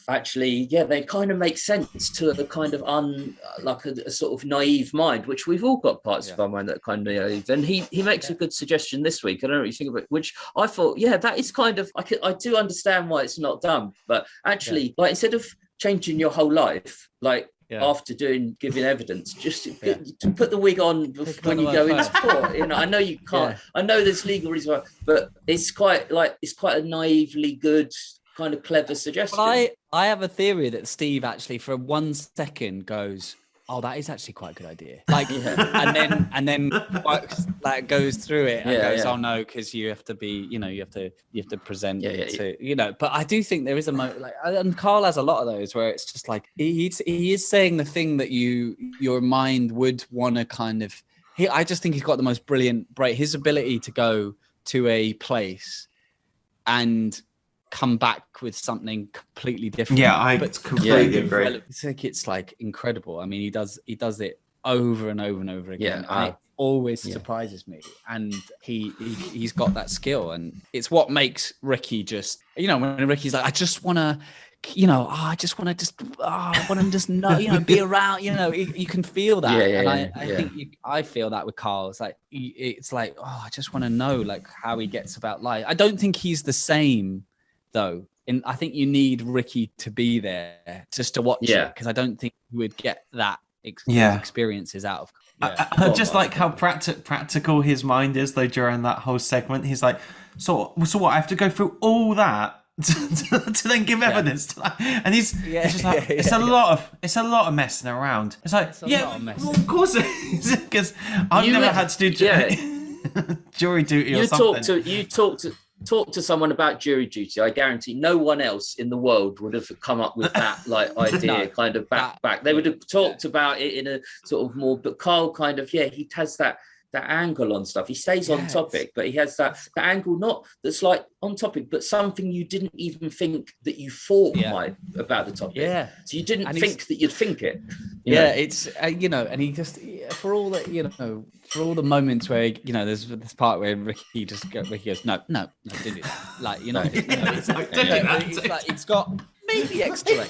actually, they kind of make sense to a kind of a sort of naive mind, which we've all got parts of our mind that are kind of naive. And he makes a good suggestion this week. I don't know what you think about it, which I thought, that is kind of, I do understand why it's not done, but actually, like instead of changing your whole life, like after giving evidence, just to put the wig on when you go into court. I know you can't. I know there's legal reasons, but it's quite a naively good, kind of clever suggestion. Well, I have a theory that Steve actually for 1 second goes, oh, that is actually quite a good idea. Like, and then works, like goes through it and goes, oh no, because you have to be, you have to present to, But I do think there is and Karl has a lot of those where it's just like he is saying the thing that your mind would want to kind of. I just think he's got the most brilliant his ability to go to a place and come back with something completely different. Yeah, I completely agree. I think it's like incredible. I mean, he does it over and over and over again. Yeah, and it always surprises me. And he's got that skill, and it's what makes Ricky just, when Ricky's like, I just want to, I want to just know, be around, you can feel that. I think I feel that with Karl. It's like, I just want to know like how he gets about life. I don't think he's the same though. And I think you need Ricky to be there just to watch it, because I don't think you would get that experiences out of. I just like how practical his mind is though during that whole segment. He's like, so what? I have to go through all that to then give evidence to that, and he's just like, it's a lot of messing around. It's like, well, of course it is, because I've never had to do jury duty or something. You talk to someone about jury duty. I guarantee no one else in the world would have come up with that like idea kind of back. They would have talked about it in a sort of more, but Karl kind of, he has that angle on stuff. He stays on topic, but he has that angle, not that's like on topic, but something you didn't even think that you thought might about the topic. Yeah. So you didn't think that you'd think it. It's and he just, for all that, for all the moments where there's this part where Ricky goes, no, don't do that. Like, it's got maybe extra,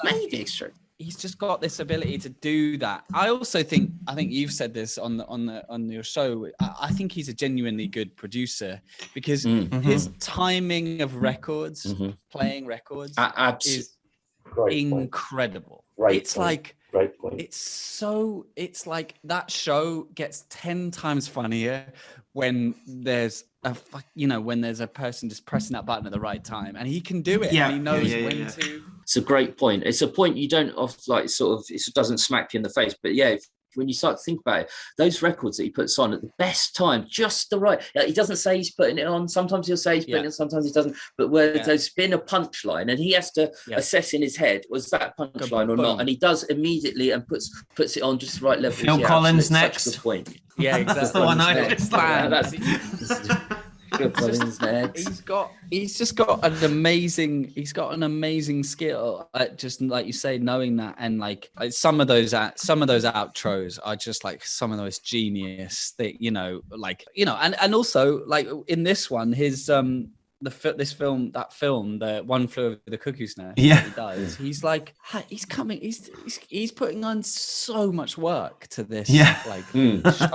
maybe extra. He's just got this ability to do that. I also think you've said this on your show. I think he's a genuinely good producer, because his timing of records, playing records, is incredible. It's like, it's like that show gets 10 times funnier when there's a person just pressing that button at the right time, and he can do it. And he knows when to. It's a great point. It's a point you don't it doesn't smack you in the face, but when you start to think about it, those records that he puts on at the best time, just the right. He doesn't say he's putting it on. Sometimes he'll say he's putting it on, sometimes he doesn't. But where there's been a punchline, and he has to assess in his head, was that punchline or not? And he does immediately and puts it on just the right level. Phil Collins next. Such a good point. Yeah, exactly. That's the one I He's just got an amazing skill at, just like you say, knowing that, and like some of those outros are just like some of those genius that and also like in this one, his the One Flew Over the Cuckoo's Nest. He does. He's like, he's putting on so much work to this.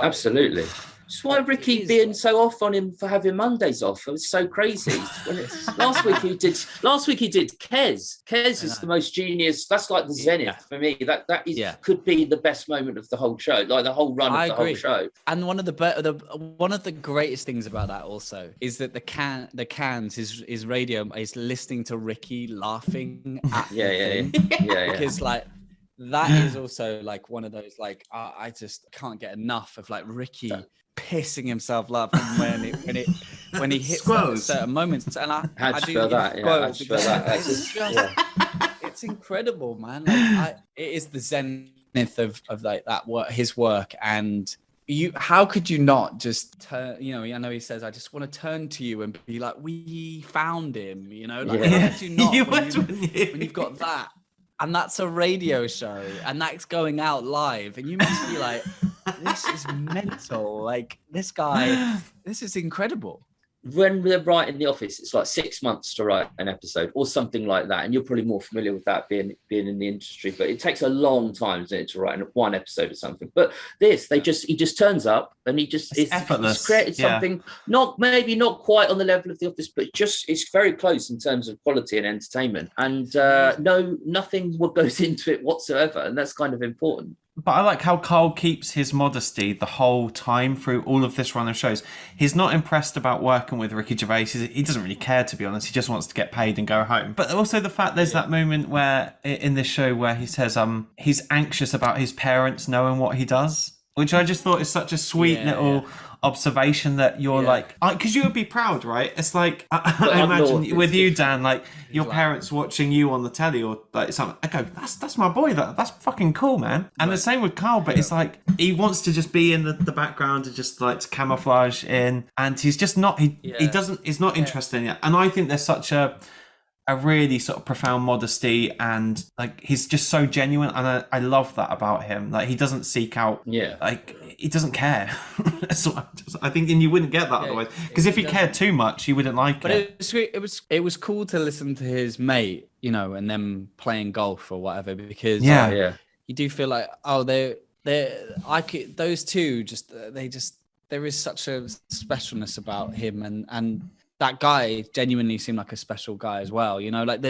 Absolutely. That's why Ricky being so off on him for having Mondays off. It was so crazy. Last week he did Kes. Kes is the most genius. That's like the zenith for me. That could be the best moment of the whole show, like the whole run of the whole show. And one of the greatest things about that also is that the cans, his radio is listening to Ricky laughing at because like. That is also like one of those, like, I just can't get enough of like Ricky pissing himself laughing when he hits certain moments. And I do that. It's incredible, man. Like, it is the zenith of like that work, his work. And how could you not just turn, I know he says, I just want to turn to you and be like, we found him, how could you not when you've got that? And that's a radio show, and that's going out live. And you must be like, this is mental. Like, this guy, this is incredible. When they're writing The Office, it's like 6 months to write an episode or something like that. And you're probably more familiar with that being in the industry, but it takes a long time to write one episode or something. But he just turns up and it's effortless. He's created something maybe not quite on the level of The Office, but it's very close in terms of quality and entertainment. And nothing goes into it whatsoever. And that's kind of important. But I like how Karl keeps his modesty the whole time through all of this run of shows. He's not impressed about working with Ricky Gervais. He doesn't really care, to be honest. He just wants to get paid and go home. But also the fact there's that moment where in this show where he says he's anxious about his parents knowing what he does. which I just thought is such a sweet little observation that you're like, because you would be proud, right? It's like I imagine with you, Dan, like your parents watching you on the telly or like something. I go, that's my boy. That's fucking cool, man. And the same with Karl, but it's like he wants to just be in the background and just like to camouflage in, and he's just not. He doesn't. He's not interested in it. And I think there's such a really sort of profound modesty, and like he's just so genuine, and I love that about him. Like he doesn't seek out, like he doesn't care. I think, and you wouldn't get that otherwise, because if he cared too much, you wouldn't like it. But it was cool to listen to his mate, you know, and them playing golf or whatever, because you do feel like those two there is such a specialness about him, and that guy genuinely seemed like a special guy as well, you know, like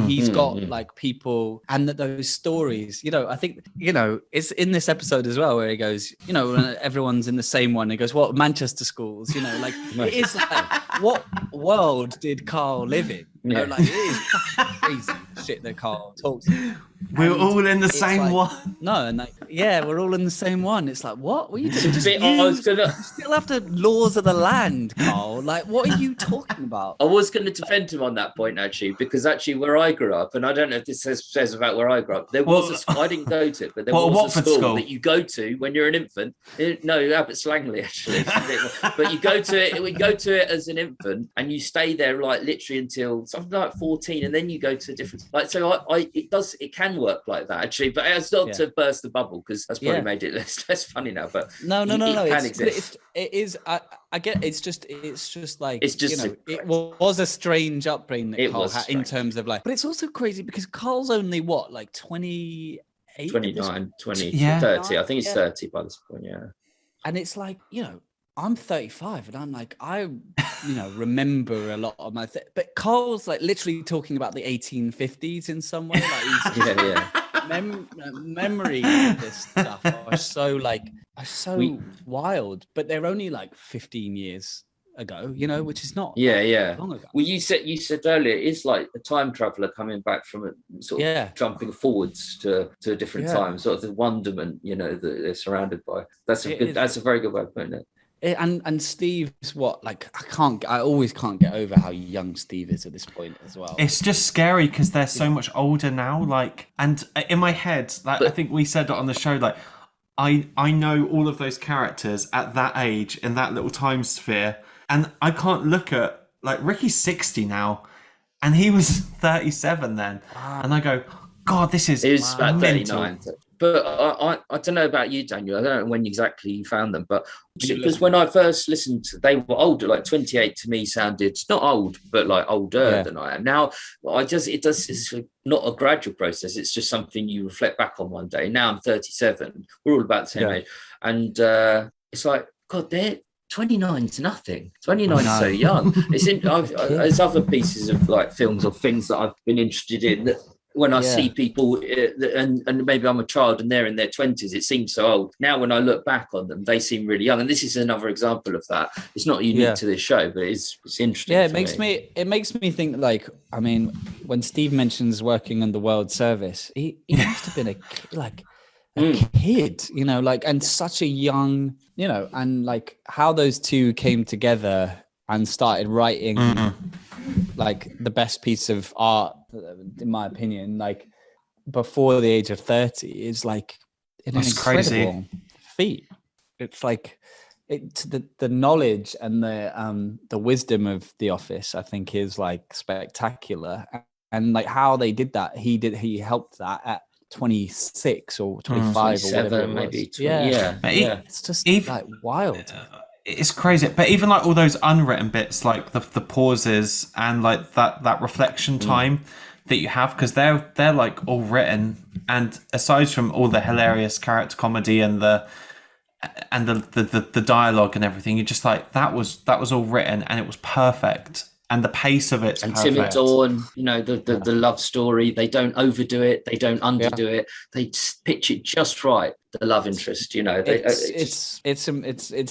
he's got like people, and those stories, you know. I think, you know, it's in this episode as well where he goes, you know, when everyone's in the same one, he goes, what Manchester schools, you know, like it is like, what world did Karl live in? You know, like it is crazy shit that Karl talks about. We're all in the same one. No, and like, we're all in the same one. It's like, what were you doing? You still have the laws of the land, Karl. Like, what are you talking about? I was going to defend him on that point, actually, because actually where I grew up, and I don't know if this says about where I grew up, there was a school, I didn't go to it, but there was a school that you go to when you're an infant. No, Abbott Langley, actually. But you go to it, we go to it as an infant, and you stay there like literally until something like 14, and then you go to a different, like, so it can work like that, actually, but it's not to burst the bubble, because that's probably made it less funny now, but no, it can exist. It is. I get. It's just like, it's just, you know, it was a strange upbringing that Karl had in terms of like, but it's also crazy because Karl's only what, like 28, 29, 20, 30. I think he's 30 by this point. Yeah, and it's like, you know, I'm 35 and I'm like, I, you know, remember a lot of my but Karl's like literally talking about the 1850s in some way. Like he's memory of this stuff are so wild, but they're only like 15 years ago, you know, which is not long ago. Well, you said earlier, it's like a time traveler coming back from a sort of jumping forwards to a different time, sort of the wonderment, you know, that they're surrounded by. That's a very good way of putting it. And Steve's what, like, I always can't get over how young Steve is at this point as well. It's just scary because they're so much older now, like, and in my head, like, I think we said it on the show, like, I know all of those characters at that age in that little time sphere, and I can't look at, like, Ricky's 60 now, and he was 37 then, and I go, God, this is about mental. 39. But I don't know about you, Daniel. I don't know when exactly you found them, but because when I first listened, they were older. Like 28 to me sounded not old, but like older than I am now. It's not a gradual process. It's just something you reflect back on one day. Now I'm 37. We're all about the same age, and it's like, God, they're 29 to nothing. 29 is so young. There's other pieces of like films or things that I've been interested in that, when I see people, and maybe I'm a child and they're in their 20s, it seems so old. Now, when I look back on them, they seem really young. And this is another example of that. It's not unique to this show, but it's interesting. Yeah, it makes me think, like, I mean, when Steve mentions working in the World Service, he must have been a kid, you know, like, and such a young, you know, and like how those two came together and started writing like the best piece of art, in my opinion, like before the age of 30 is like an incredible feat. It's like the knowledge and the wisdom of The Office, I think, is like spectacular. And like how they did that, he helped that at 26 or 25 or whatever it was. Maybe 20, it's just like wild. It's crazy, but even like all those unwritten bits, like the pauses and like that reflection time that you have, because they're like all written, and aside from all the hilarious character comedy and the dialogue and everything, you're just like, that was all written and it was perfect. And the pace of it's perfect. Tim and Dawn, you know, the love story, they don't overdo it, they don't underdo it, they pitch it just right. The love interest, you know, it's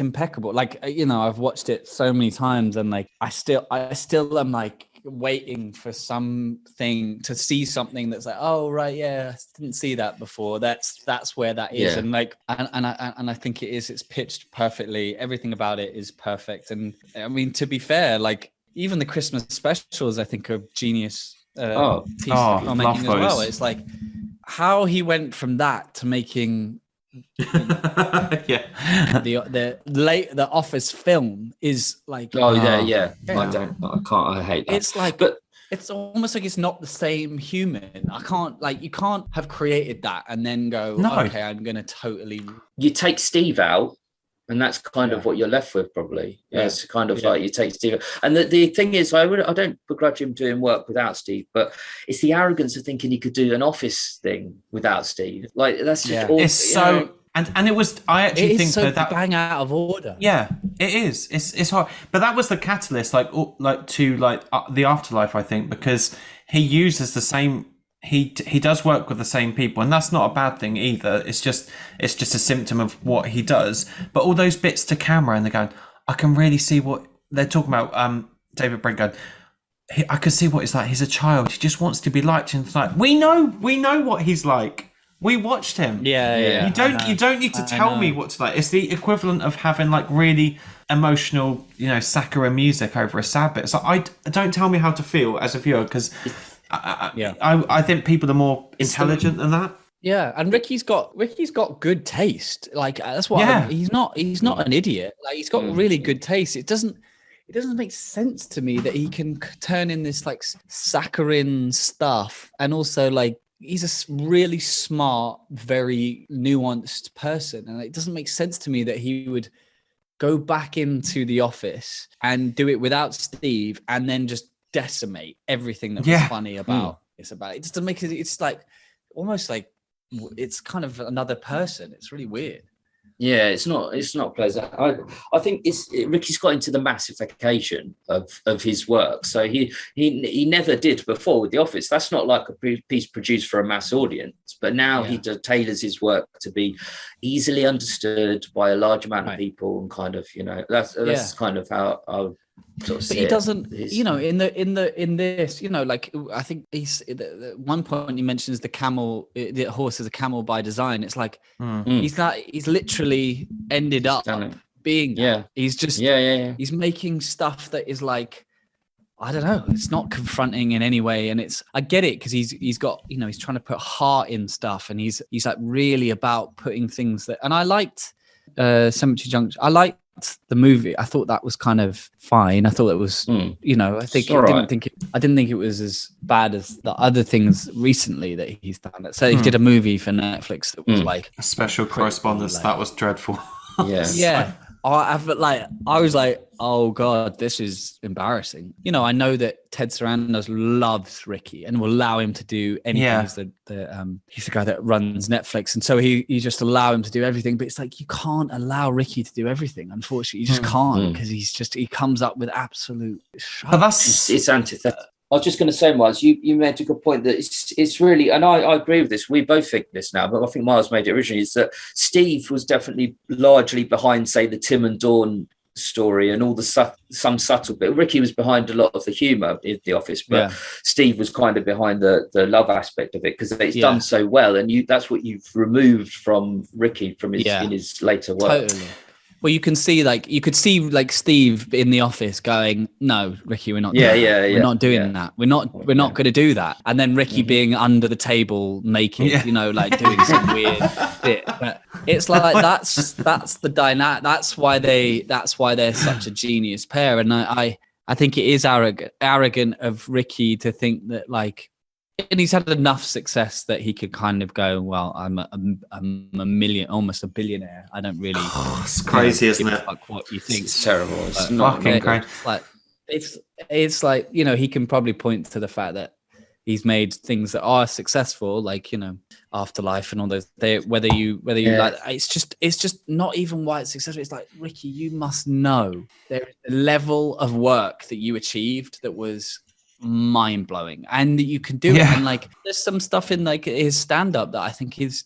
impeccable. Like, you know, I've watched it so many times, and like I still am like waiting for something to see something that's like, oh right, yeah, I didn't see that before. That's where that is. Yeah. And like, and I think it is. It's pitched perfectly. Everything about it is perfect. And I mean, to be fair, like even the Christmas specials, I think are genius pieces of filmmaking as well. It's like how he went from that to making. The Office film is like I hate that. It's like, but it's almost like it's not the same human. You can't have created that and then go, okay, I'm gonna totally. You take Steve out, and that's kind of what you're left with, probably. It's kind of like you take Steve, and the thing is, I don't begrudge him doing work without Steve, but it's the arrogance of thinking he could do an Office thing without Steve. Like that's just it's so. And it was. I actually think so that bang out of order. Yeah, it is. It's hard, but that was the catalyst, to the afterlife. I think because he uses the same. He does work with the same people, and that's not a bad thing either. It's just a symptom of what he does. But all those bits to camera, and they're going, I can really see what they're talking about. David Brent going, I can see what it's like. He's a child. He just wants to be liked, and it's like we know what he's like. We watched him. Yeah. You don't need to tell me what to like. It's the equivalent of having like really emotional, Sakura music over a sad bit. So don't tell me how to feel as a viewer, because I think people are more intelligent than that. Yeah, and Ricky's got good taste. Like that's what he's not an idiot. Like he's got really good taste. It doesn't make sense to me that he can turn in this like saccharine stuff and also like. He's a really smart, very nuanced person. And it doesn't make sense to me that he would go back into the Office and do it without Steve and then just decimate everything that was funny about it. It just doesn't make it. It's like almost like it's kind of another person. It's really weird. Yeah, it's not pleasant. I think Ricky's got into the massification of his work. So he never did before with The Office. That's not like a piece produced for a mass audience. But now he tailors his work to be easily understood by a large amount of people, and kind of that's kind of how I sort of. But he doesn't, in this, like I think he's at one point he mentions the horse is a camel by design. It's like he's literally ended up being that. He's just he's making stuff that is like, I don't know, it's not confronting in any way, and I get it because he's got he's trying to put heart in stuff, and he's like really about putting things that, and I liked Cemetery Junction. I liked the movie. I thought that was kind of fine. I thought it was, I think I didn't think it was as bad as the other things recently that he's done. So he did a movie for Netflix that was like a Special Correspondence. That was dreadful. Yeah. I was like, oh God, this is embarrassing. I know that Ted Sarandos loves Ricky and will allow him to do anything. Yeah. He's the guy that runs Netflix. And so he just allow him to do everything. But it's like, you can't allow Ricky to do everything. Unfortunately, you just can't, because he comes up with absolute shit. But it's antithetical. I was just going to say, Miles, you made a good point that it's really, and I agree with this. We both think this now, but I think Miles made it originally, is that Steve was definitely largely behind, say, the Tim and Dawn story and all the some subtle bit. Ricky was behind a lot of the humour in The Office, but Steve was kind of behind the love aspect of it, because it's done so well, and that's what you've removed from Ricky from in his later work. Totally. Well, you could see Steve in The Office going, "No, Ricky, we're not. We're not doing that. We're not going to do that." And then Ricky being under the table naked, like doing some weird bit. But it's like that's the dynamic. That's why they're such a genius pair. And I think it is arrogant of Ricky to think that and he's had enough success that he could kind of go, well, I'm almost a billionaire. I don't really. Oh, it's crazy, isn't it? Like what you think? It's terrible. It's not fucking crazy. It's like he can probably point to the fact that he's made things that are successful, like Afterlife and all those. Whether you like, it's just not even why it's successful. It's like, Ricky, you must know there is a level of work that you achieved that was mind-blowing, and that you can do it. And there's some stuff in his stand-up that I think is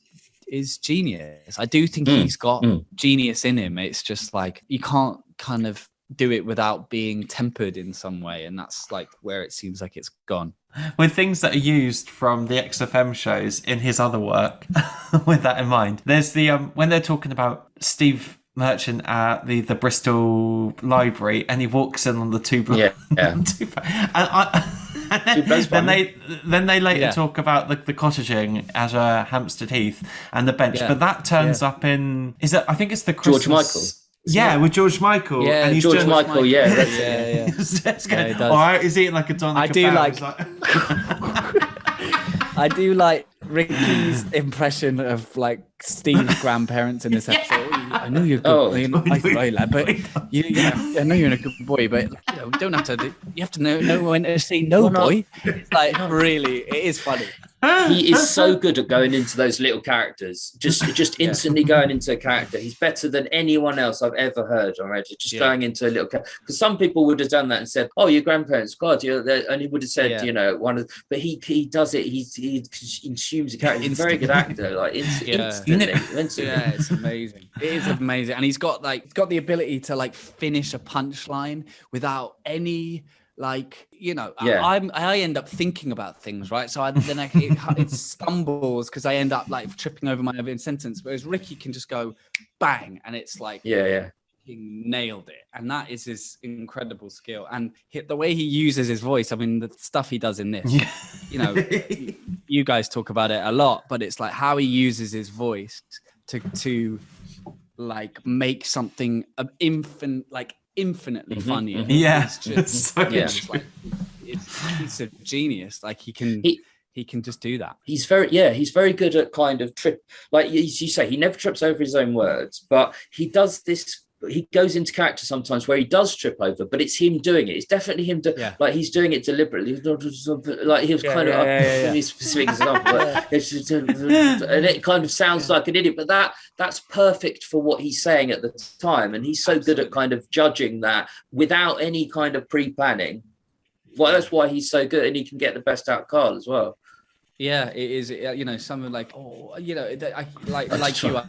genius. I do think he's got genius in him. It's just like, you can't kind of do it without being tempered in some way, and that's like where it seems like it's gone. With things that are used from the XFM shows in his other work, with that in mind, there's the when they're talking about Steve Merchant at the Bristol Library, and he walks in on the two blokes. Then they later talk about the cottaging at Hampstead Heath and the bench, but that turns up in I think it's the Christmas... George Michael. Yeah, with George Michael. Yeah, and he's George Michael. Yeah, that's he does. All right, he's eating like a Donica. I do like Ricky's impression of like Steve's grandparents in this episode. I know you're good. Lad, but I know you're a good boy, but you don't have to. You have to know when to say no, boy. It's like really, it is funny. He is so good at going into those little characters, just instantly going into a character. He's better than anyone else I've ever heard already. Just going into a little character, because some people would have done that and said, "Oh, your grandparents, God," and he would have said, but he does it. He consumes a character. He's a very good actor, like instantly. Yeah, it's amazing. It is amazing, and he's got the ability to like finish a punchline without any. Like, I end up thinking about things, right? So it stumbles because I end up like tripping over my own sentence. Whereas Ricky can just go bang, and it's like, he nailed it. And that is his incredible skill. And the way he uses his voice, I mean, the stuff he does in this, you guys talk about it a lot, but it's like how he uses his voice to like make something infinitely funny. It's just he's a genius. Like he can just do that. He's very good at kind of trip, like you say, he never trips over his own words, but he does this. He goes into character sometimes where he does trip over, but it's him doing it. It's definitely him. Like he's doing it deliberately. Like he was kind of specific example, and it kind of sounds like an idiot. But that's perfect for what he's saying at the time, and he's so good at kind of judging that without any kind of pre-planning. Well, that's why he's so good, and he can get the best out of Karl as well. Yeah, it is. Someone like, I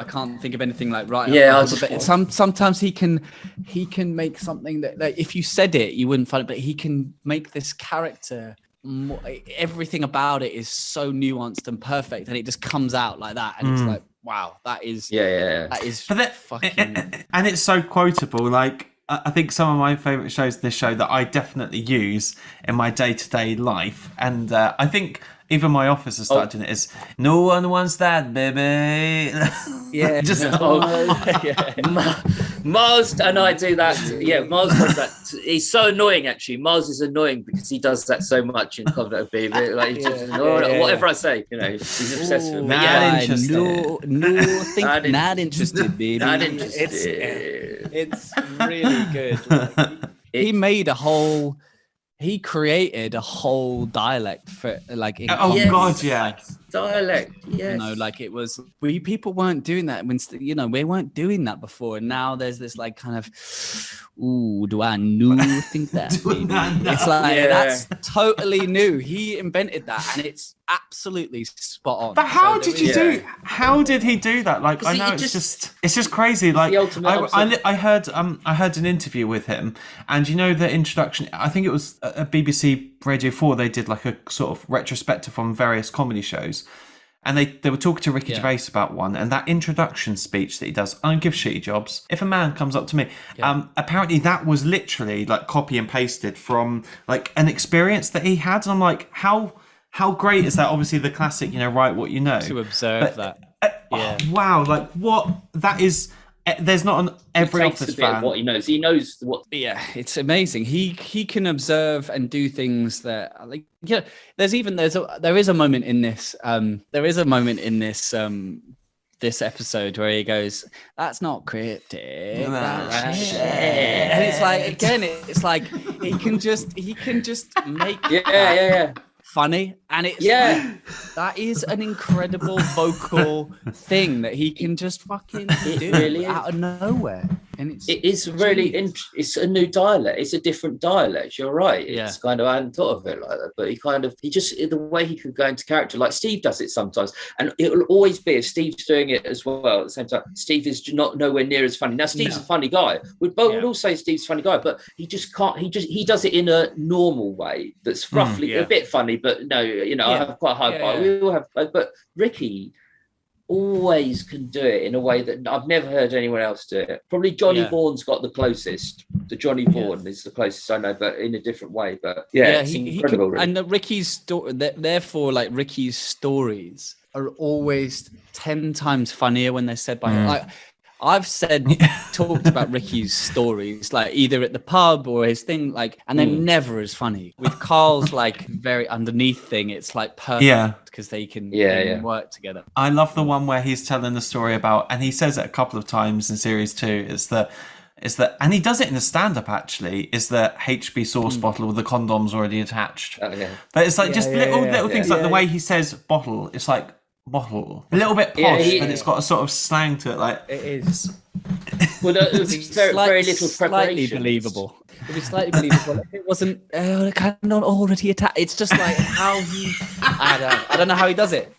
can't think of anything like right. Yeah, sometimes he can make something that, like, if you said it, you wouldn't find it, but he can make this character. Everything about it is so nuanced and perfect, and it just comes out like that, and it's like, wow, that is that is fucking. And it's so quotable, like. I think some of my favourite shows, this show that I definitely use in my day-to-day life, and I think even my office has started doing it, is "No one wants that, baby." Yeah, just Mars and I do that. Yeah, Mars does that. He's so annoying, actually. Mars is annoying because he does that so much in Covenant of Being. Like, whatever I say, he's obsessed with me. Not interested. Not interested, baby. Not interested. It's really good. Like, he created a whole dialect for like. Dialect. Yes. Like it was. People weren't doing that when we weren't doing that before, and now there's this like kind of. Ooh, do I think that? It's like that's totally new. He invented that, and it's absolutely spot on. But how did he do that? Like, I know it's just crazy. Like, I heard an interview with him, and the introduction. I think it was a BBC Radio 4. They did like a sort of retrospective on various comedy shows. And they were talking to Ricky Gervais about one, and that introduction speech that he does, "I don't give shitty jobs. If a man comes up to me," apparently that was literally like copy and pasted from like an experience that he had. And I'm like, how great is that? Obviously, the classic, write what you know. To observe that. Wow, like what that is. There's not an every office fan. Of what he knows. He knows what. Yeah, it's amazing. He can observe and do things that like. There is a moment in this. This episode where he goes, "That's not cryptic." And it's like again, it's like he can just make funny, and it's that is an incredible vocal thing that he can just fucking do out of nowhere. it is really it's a new dialect. It's a different dialect. You're right. It's kind of, I hadn't thought of it like that, but he just the way he could go into character, like Steve does it sometimes, and it will always be if Steve's doing it as well at the same time. Steve is not nowhere near as funny. Now Steve's a funny guy. We'd all say Steve's a funny guy, but he just can't. He does it in a normal way that's roughly a bit funny, but no, I have quite a high bar. We all have, but Ricky always can do it in a way that I've never heard anyone else do it. Probably Johnny Vaughan's got the closest. The Johnny Vaughan is the closest I know, but in a different way. But it's incredible. Really. And Ricky's story, therefore, like Ricky's stories are always 10 times funnier when they're said by him. Like I've talked about Ricky's stories, like either at the pub or his thing, like, and they're never as funny. With Karl's like very underneath thing, it's like perfect because they can work together. I love the one where he's telling the story about, and he says it a couple of times in series 2. Is that, and he does it in the stand-up actually. Is the HB sauce bottle with the condoms already attached? Oh, yeah. But it's like little things like the way he says bottle. It's like. Bottle, a little bit posh, but it's got a sort of slang to it. Like it is. Well, it's very little preparation. Slightly believable. It was slightly believable. If it wasn't kind of not already attached. It's just like how he. I don't know how he does it.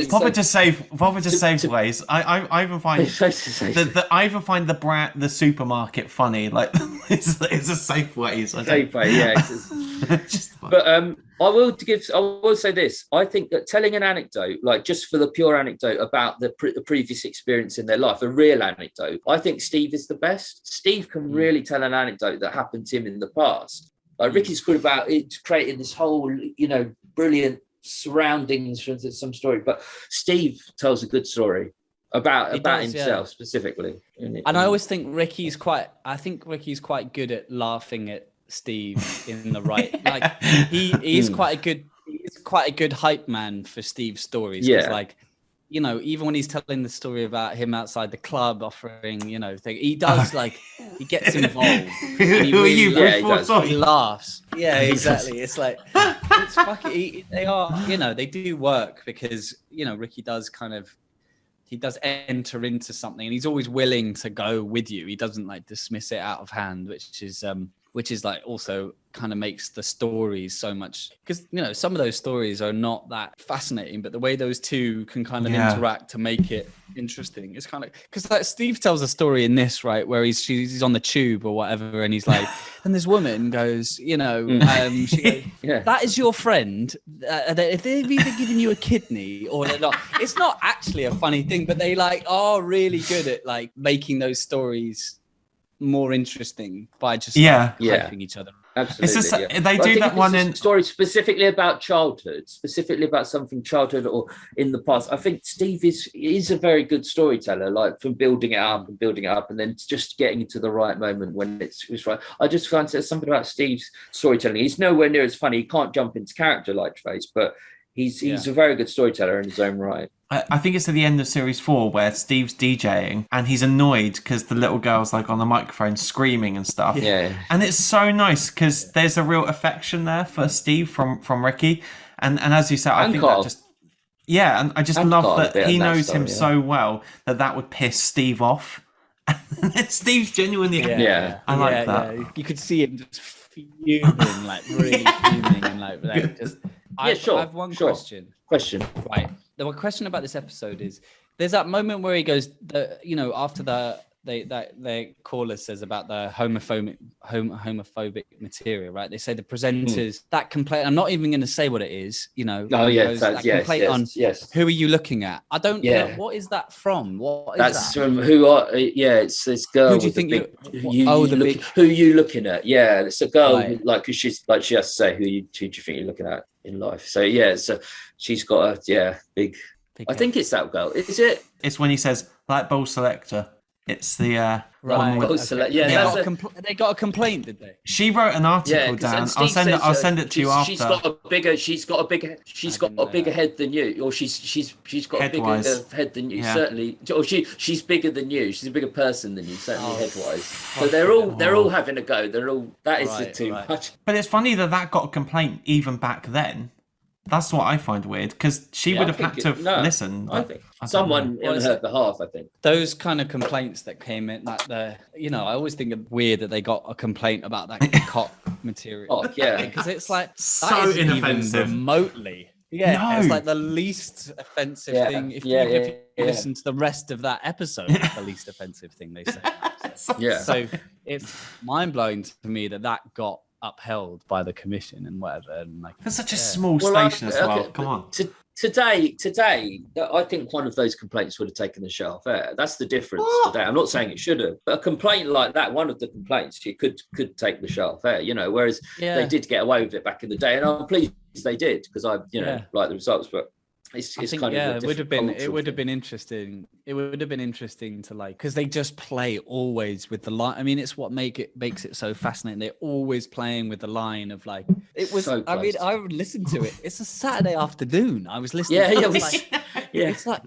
Probably just safe ways. I even find I even find the supermarket funny. Like it's a safe way. Safe way, yeah. But I will say this. I think that telling an anecdote, like just for the pure anecdote about the previous experience in their life, a real anecdote, I think Steve is the best. Steve can really tell an anecdote that happened to him in the past. Like Ricky's good about it, creating this whole, brilliant surroundings for some story. But Steve tells a good story about himself specifically. And I always think Ricky's quite good at laughing at Steve in the right, like he's quite a good hype man for Steve's stories. Like, even when he's telling the story about him outside the club offering, he does like he gets involved. He laughs. Yeah, exactly. It's like it's fucking. They are, they do work because Ricky does he does enter into something, and he's always willing to go with you. He doesn't like dismiss it out of hand, which is like also kind of makes the stories so much, because some of those stories are not that fascinating, but the way those two can kind of interact to make it interesting is kind of, because like Steve tells a story in this, right, where he's on the tube or whatever, and he's like, and this woman goes, she goes, that is your friend, if they've either given you a kidney or they're not. It's not actually a funny thing, but they like are really good at like making those stories more interesting by just hyping each other. Absolutely. They do that one in story specifically about childhood, specifically about something childhood or in the past. I think Steve is a very good storyteller, like from building it up and then just getting into the right moment when it's right. I just find there's something about Steve's storytelling. He's nowhere near as funny. He can't jump into character like Face, but he's a very good storyteller in his own right. I think it's at the end of series 4 where Steve's DJing and he's annoyed because the little girl's like on the microphone screaming and stuff. Yeah. And it's so nice because there's a real affection there for Steve from Ricky. And as you said, I think Karl. And I just love Karl that he knows him so well that would piss Steve off. And Steve's genuinely I like that. Yeah. You could see him just fuming, like really fuming and like just. I have one question. Right. The question about this episode is there's that moment where he goes, after the caller says about the homophobic material, right? They say the presenters that complaint. I'm not even going to say what it is, Oh yes, yes. Who are you looking at? I don't know. What is that from? That's from who are? It's this girl. Who do you think who are you looking at? Yeah, it's a girl because she's like she has to say who do you think you're looking at in life. So so she's got a big. I think it's that girl. Is it? It's when he says light bulb selector. It's the right. They got a complaint, did they? She wrote an article down. I'll send it to you after. She's got a bigger head than you, or she's got a bigger head than you, certainly. Or she's bigger than you. She's a bigger person than you, certainly head-wise. So they're all having a go. That is too much. But it's funny that got a complaint even back then. That's what I find weird, because she would have had to listen. I think someone on her behalf, I think. Those kind of complaints that came in, like I always think it's weird that they got a complaint about that cock material. Oh, yeah. Because it's like, so inoffensive. Remotely. Yeah, it's like the least offensive thing. If you listen to the rest of that episode, it's the least offensive thing they say. So it's mind-blowing to me that got upheld by the commission and whatever. And like, it's such a small station as well. Come on. Today, I think one of those complaints would have taken the show off air. That's the difference today. I'm not saying it should have, but a complaint like that, one of the complaints, you could take the show off air, whereas they did get away with it back in the day. And I'm pleased they did, because I, like the results, but it would have been interesting. It would have been interesting to because they just play always with the line. I mean, it's what makes it so fascinating. They're always playing with the line of it was. So I mean, I would listen to it. It's a Saturday afternoon. I was listening. It's like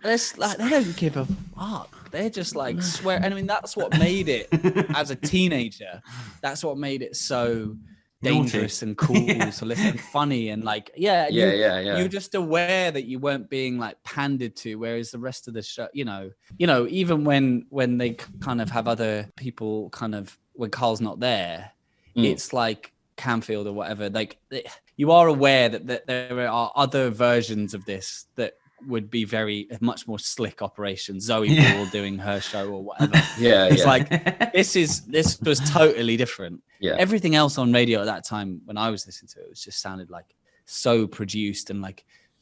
they don't give a fuck. They're just swear. I mean, that's what made it as a teenager. That's what made it so dangerous and cool to listen, funny and you're just aware that you weren't being pandered to, whereas the rest of the show, even when they kind of have other people when Karl's not there, it's like Canfield or whatever, you are aware that there are other versions of this that would be much more slick operations. Zoe Ball doing her show or whatever. This was totally different. Yeah. Everything else on radio at that time when I was listening to it just sounded so produced and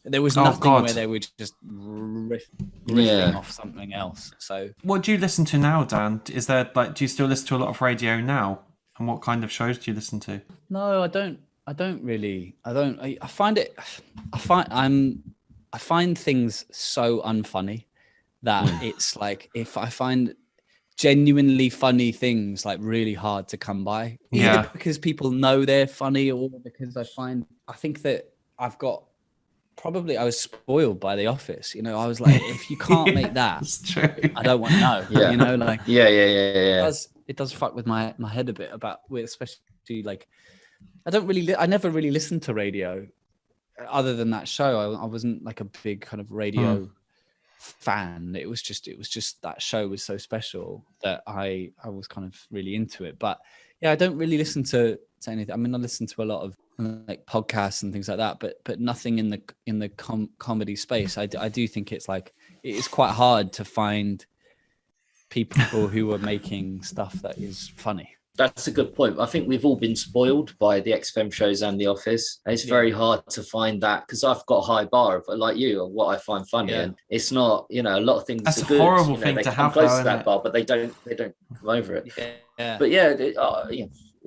there was nothing where they were just riffing off something else. So what do you listen to now, Dan? Is there do you still listen to a lot of radio now? And what kind of shows do you listen to? No, I don't really. I find things so unfunny that it's if I find genuinely funny things really hard to come by, either because people know they're funny or because I think that I was spoiled by The Office. I was if you can't make that, I don't want to know. It does fuck with my head a bit especially I never really listened to radio other than that show. I wasn't a big kind of radio fan. It was just that show was so special that I was kind of really into it. But I don't really listen to anything. I mean, I listen to a lot of podcasts and things like that, but nothing in the comedy space. I do think it's it is quite hard to find people who are making stuff that is funny. That's a good point. I think we've all been spoiled by the XFM shows and The Office. It's very hard to find that, because I've got a high bar of what I find funny, and it's not. A lot of things. That's are good. a horrible thing to have. Close to that bar, but they don't come over it. Yeah. But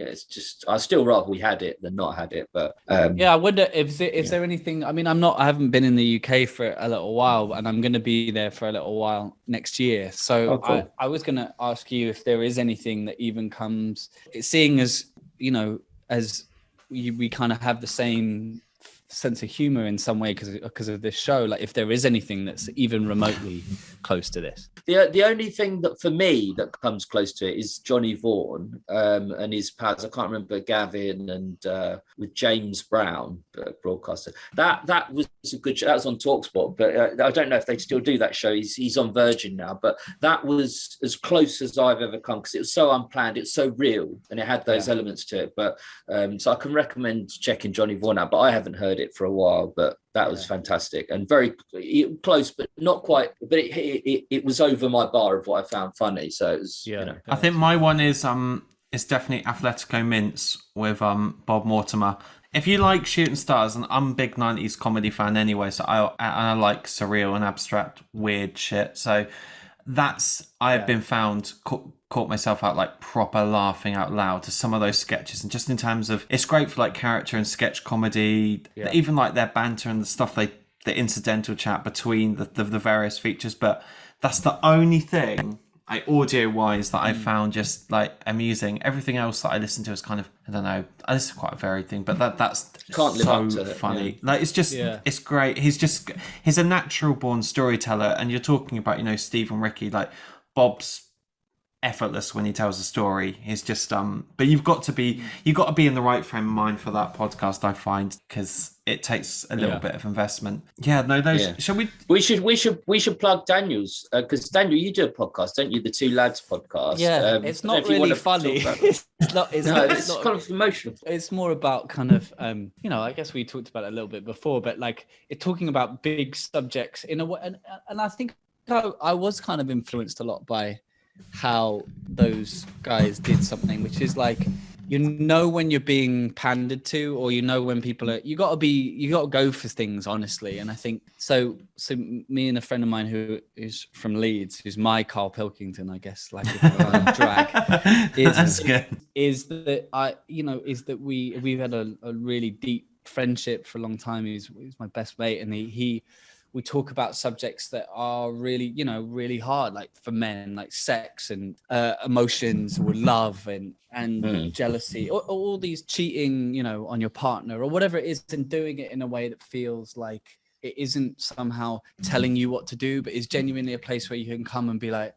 it's just I still rather we had it than not had it. But I wonder if there anything. I mean, I haven't been in the UK for a little while, and I'm going to be there for a little while next year. So cool. I was going to ask you if there is anything that even comes, seeing as we kind of have the same sense of humor in some way because of this show, if there is anything that's even remotely close to this. The only thing that for me that comes close to it is Johnny Vaughan and his pals. I can't remember Gavin and with James Brown, broadcaster. That was a good show. That was on TalkSport, but I don't know if they still do that show. He's on Virgin now, but that was as close as I've ever come, because it was so unplanned, it's so real, and it had those elements to it. But so I can recommend checking Johnny Vaughan out, but I haven't heard it for a while. But that was fantastic and very close, but not quite. But it was over my bar of what I found funny. So it was, I think my one is definitely Athletico Mints with Bob Mortimer. If you like Shooting Stars, and I'm a big 90s comedy fan anyway, so I like surreal and abstract weird shit. So I've been found caught myself out proper laughing out loud to some of those sketches, and just in terms of it's great for character and sketch comedy, even their banter and the stuff the incidental chat between the various features. But that's the only thing audio wise that I found just amusing. Everything else that I listen to is kind of, I don't know, this is quite a varied thing, but that's can't live up to funny. It's just it's great. He's a natural born storyteller, and you're talking about Steve and Ricky, Bob's effortless when he tells a story. He's just but you've got to be in the right frame of mind for that podcast, I find, because it takes a little bit of investment. Shall we should plug Daniel's, because Daniel, you do a podcast, don't you, the Two Lads podcast? It's not really funny. It's kind of emotional. It's more about kind of I guess we talked about it a little bit before, but like it's talking about big subjects in a way, and I think I was kind of influenced a lot by how those guys did something, which is like, when you're being pandered to, or when people are, you got to go for things honestly. And I think so me and a friend of mine who's from Leeds, who's my Karl Pilkington, I guess, like drag, is that we've had a really deep friendship for a long time. He's my best mate, and we talk about subjects that are really, really hard, like for men, like sex and emotions or love and jealousy, or all these cheating, on your partner or whatever it is, and doing it in a way that feels like it isn't somehow telling you what to do, but is genuinely a place where you can come and be like,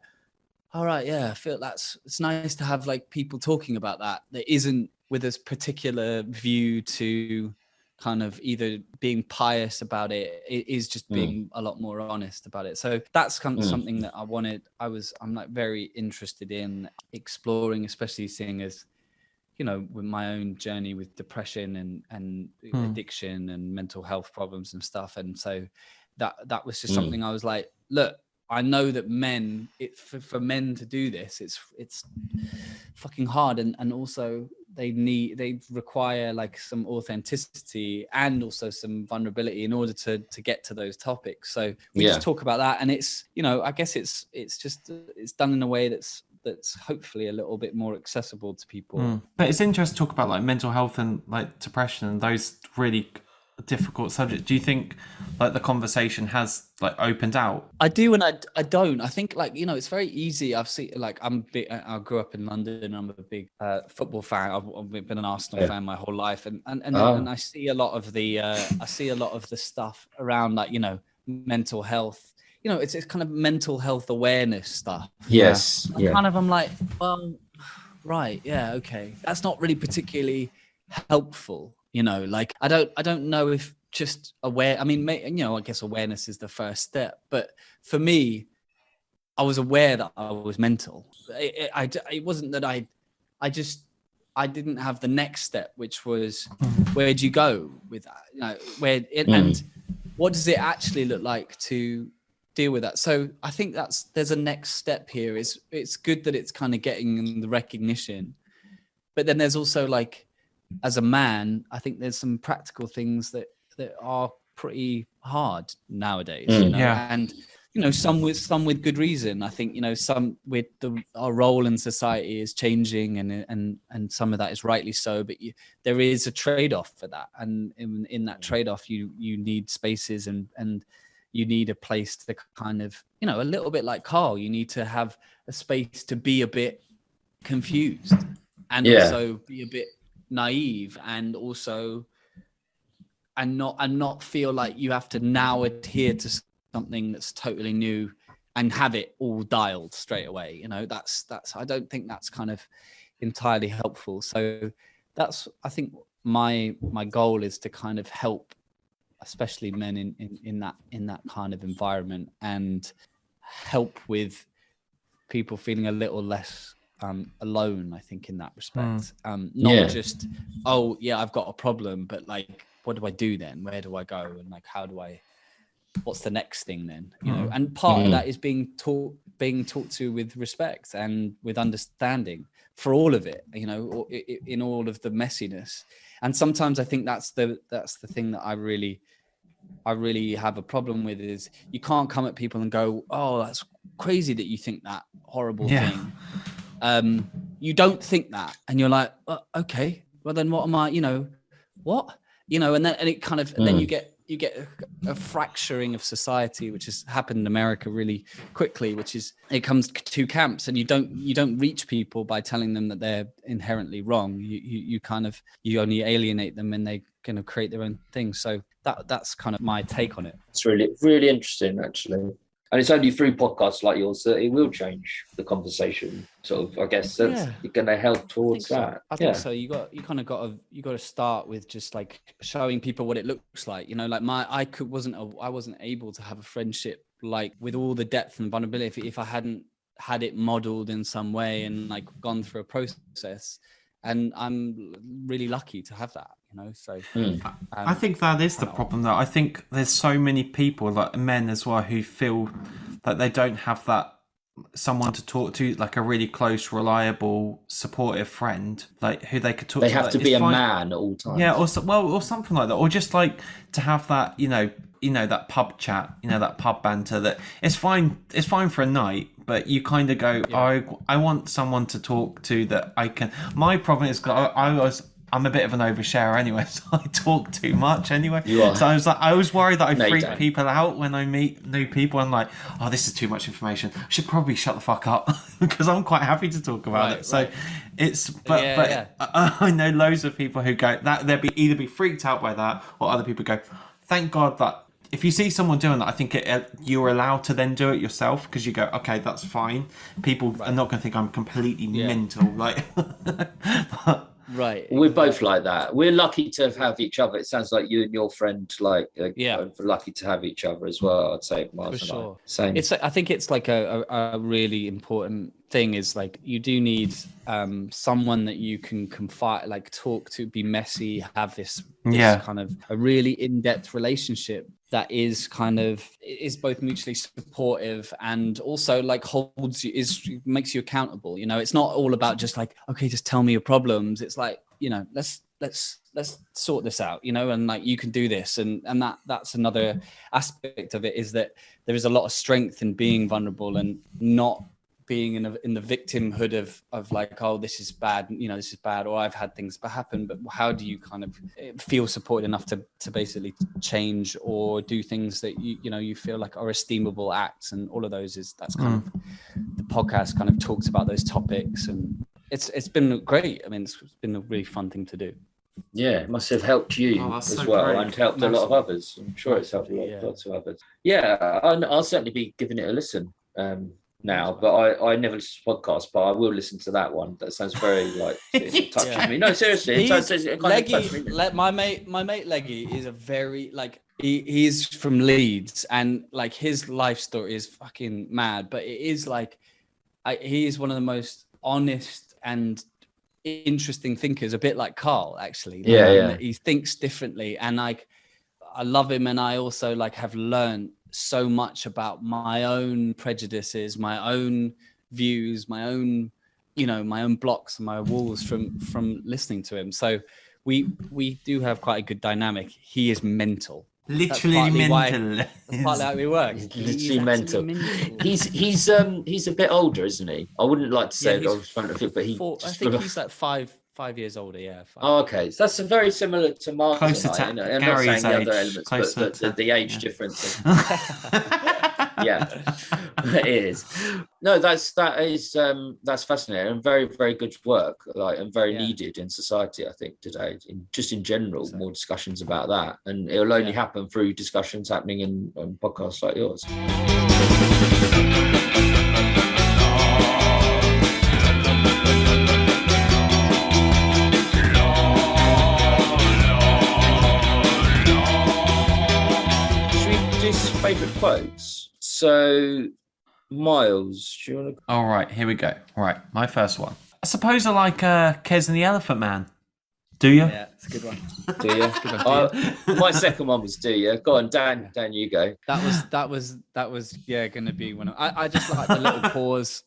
all right, yeah, I feel it's nice to have like people talking about that isn't with a particular view to kind of either being pious about it. It is just being a lot more honest about it. So that's kind of something that I'm like very interested in exploring, especially seeing as, with my own journey with depression and addiction and mental health problems and stuff. And so that was just something I was like, look, I know that for men to do this, it's fucking hard. And also they require like some authenticity and also some vulnerability in order to get to those topics. So we just talk about that, and it's, I guess it's done in a way that's hopefully a little bit more accessible to people. But it's interesting to talk about like mental health and like depression and those really difficult subject. Do you think like the conversation has like opened out? I do, and I don't. I think like, it's very easy. I've seen like I grew up in London, and I'm a big football fan. I've been an Arsenal fan my whole life, and I see a lot of the stuff around like, mental health. It's kind of mental health awareness stuff. Yes. I'm like, well, right, yeah, okay. That's not really particularly helpful. Like I don't know if just aware. I mean, I guess awareness is the first step. But for me, I was aware that I was mental. It wasn't that I didn't have the next step, which was where do you go with that? And what does it actually look like to deal with that? So I think there's a next step here. It's good that it's kind of getting the recognition, but then there's also like, as a man, I think there's some practical things that are pretty hard nowadays, and some with good reason. I think some with our role in society is changing, and some of that is rightly so. But there is a trade-off for that, and in that trade-off, you need spaces and you need a place to kind of a little bit like Karl. You need to have a space to be a bit confused and also be a bit naive, and also and not feel like you have to now adhere to something that's totally new and have it all dialed straight away. That's I don't think that's kind of entirely helpful. So that's, I think my goal is to kind of help especially men in that kind of environment, and help with people feeling a little less alone, I think, in that respect. Not just, oh yeah, I've got a problem, but like, what do I do then? Where do I go? And like, what's the next thing then? And part of that is being taught to with respect and with understanding for all of it, in all of the messiness. And sometimes I think that's the thing that I really have a problem with, is you can't come at people and go, oh, that's crazy that you think that horrible thing. You don't think that, and you're like, oh, okay, well then what am I, what, and it kind of, and then you get a fracturing of society, which has happened in America really quickly, which is it comes to two camps, and you don't reach people by telling them that they're inherently wrong. You only alienate them, and they kind of create their own thing. So that's kind of my take on it. It's really, really interesting, actually. And it's only through podcasts like yours that it will change the conversation. Sort of, I guess that's going to help towards that. I think so. You got to start with just like showing people what it looks like. You know, like I wasn't able to have a friendship like with all the depth and vulnerability if I hadn't had it modeled in some way and like gone through a process. And I'm really lucky to have that. You know, so I think that is the problem, though. I think there's so many people, like men as well, who feel that they don't have that someone to talk to, like a really close, reliable, supportive friend, like who they could talk to. They have to be a man at all times. Yeah, or something like that, or just like to have that, you know, that pub chat, that pub banter. That it's fine for a night, but you kind of go, I want someone to talk to that I can. My problem is I'm a bit of an oversharer anyway, so I talk too much anyway. You are. So I was worried that I freak people out when I meet new people. I'm like, oh, this is too much information. I should probably shut the fuck up because I'm quite happy to talk about it. So it's, but I know loads of people who go that they'll either be freaked out by that, or other people go, thank God that if you see someone doing that, I think you're allowed to then do it yourself because you go, okay, that's fine. People are not going to think I'm completely mental, like. Right. We're both like that. We're lucky to have each other. It sounds like you and your friend, are lucky to have each other as well. I'd say, Miles, for sure. Same. I think it's like a really important thing is like you do need someone that you can confide, like talk to, be messy, have this kind of a really in-depth relationship that is both mutually supportive and also like makes you accountable. You know, it's not all about just like, okay, just tell me your problems. It's like, let's sort this out, and like you can do this, and that's another aspect of it, is that there is a lot of strength in being vulnerable and not being in the victimhood of like, oh, this is bad, this is bad, or I've had things happen. But how do you kind of feel supported enough to basically change or do things that you feel like are esteemable acts, and all of those that's kind of the podcast kind of talks about those topics, and it's been great. I mean, it's been a really fun thing to do. Yeah, it must have helped you as well, great. And helped a lot of others. I'm sure it's helped lots of others. Yeah, I'll certainly be giving it a listen now, but I never listen to podcasts, but I will listen to that one. That sounds very like touching me. No, seriously, my mate Leggy is a very like he's from Leeds, and like his life story is fucking mad, but it is like he is one of the most honest and interesting thinkers, a bit like Karl, actually. He thinks differently, and like I love him, and I also like have learned so much about my own prejudices, my own views, my own blocks and my walls from listening to him. So we do have quite a good dynamic. He is mental. Literally mental. That's partly how we work. Literally mental. He's a bit older, isn't he? I wouldn't like to say that I was front of it, but I think he's like 5 years older. Yeah. 5. Oh, okay. So that's very similar to Mark. Closer to I'm not saying the other elements, but the age difference. Yeah, it is. No, that's fascinating and very, very good work, and very needed in society, I think, today. In general, more discussions about that, and it'll only happen through discussions happening on podcasts like yours. Favorite quotes. So, Miles, do you want to? All right, here we go. All right, my first one. I suppose I like Kez and the Elephant Man. Do you? Yeah, it's a good one. Do you? It's a good one. My second one was do you? Go on, Dan. Dan, you go. That was going to be one of. I just like the little pause,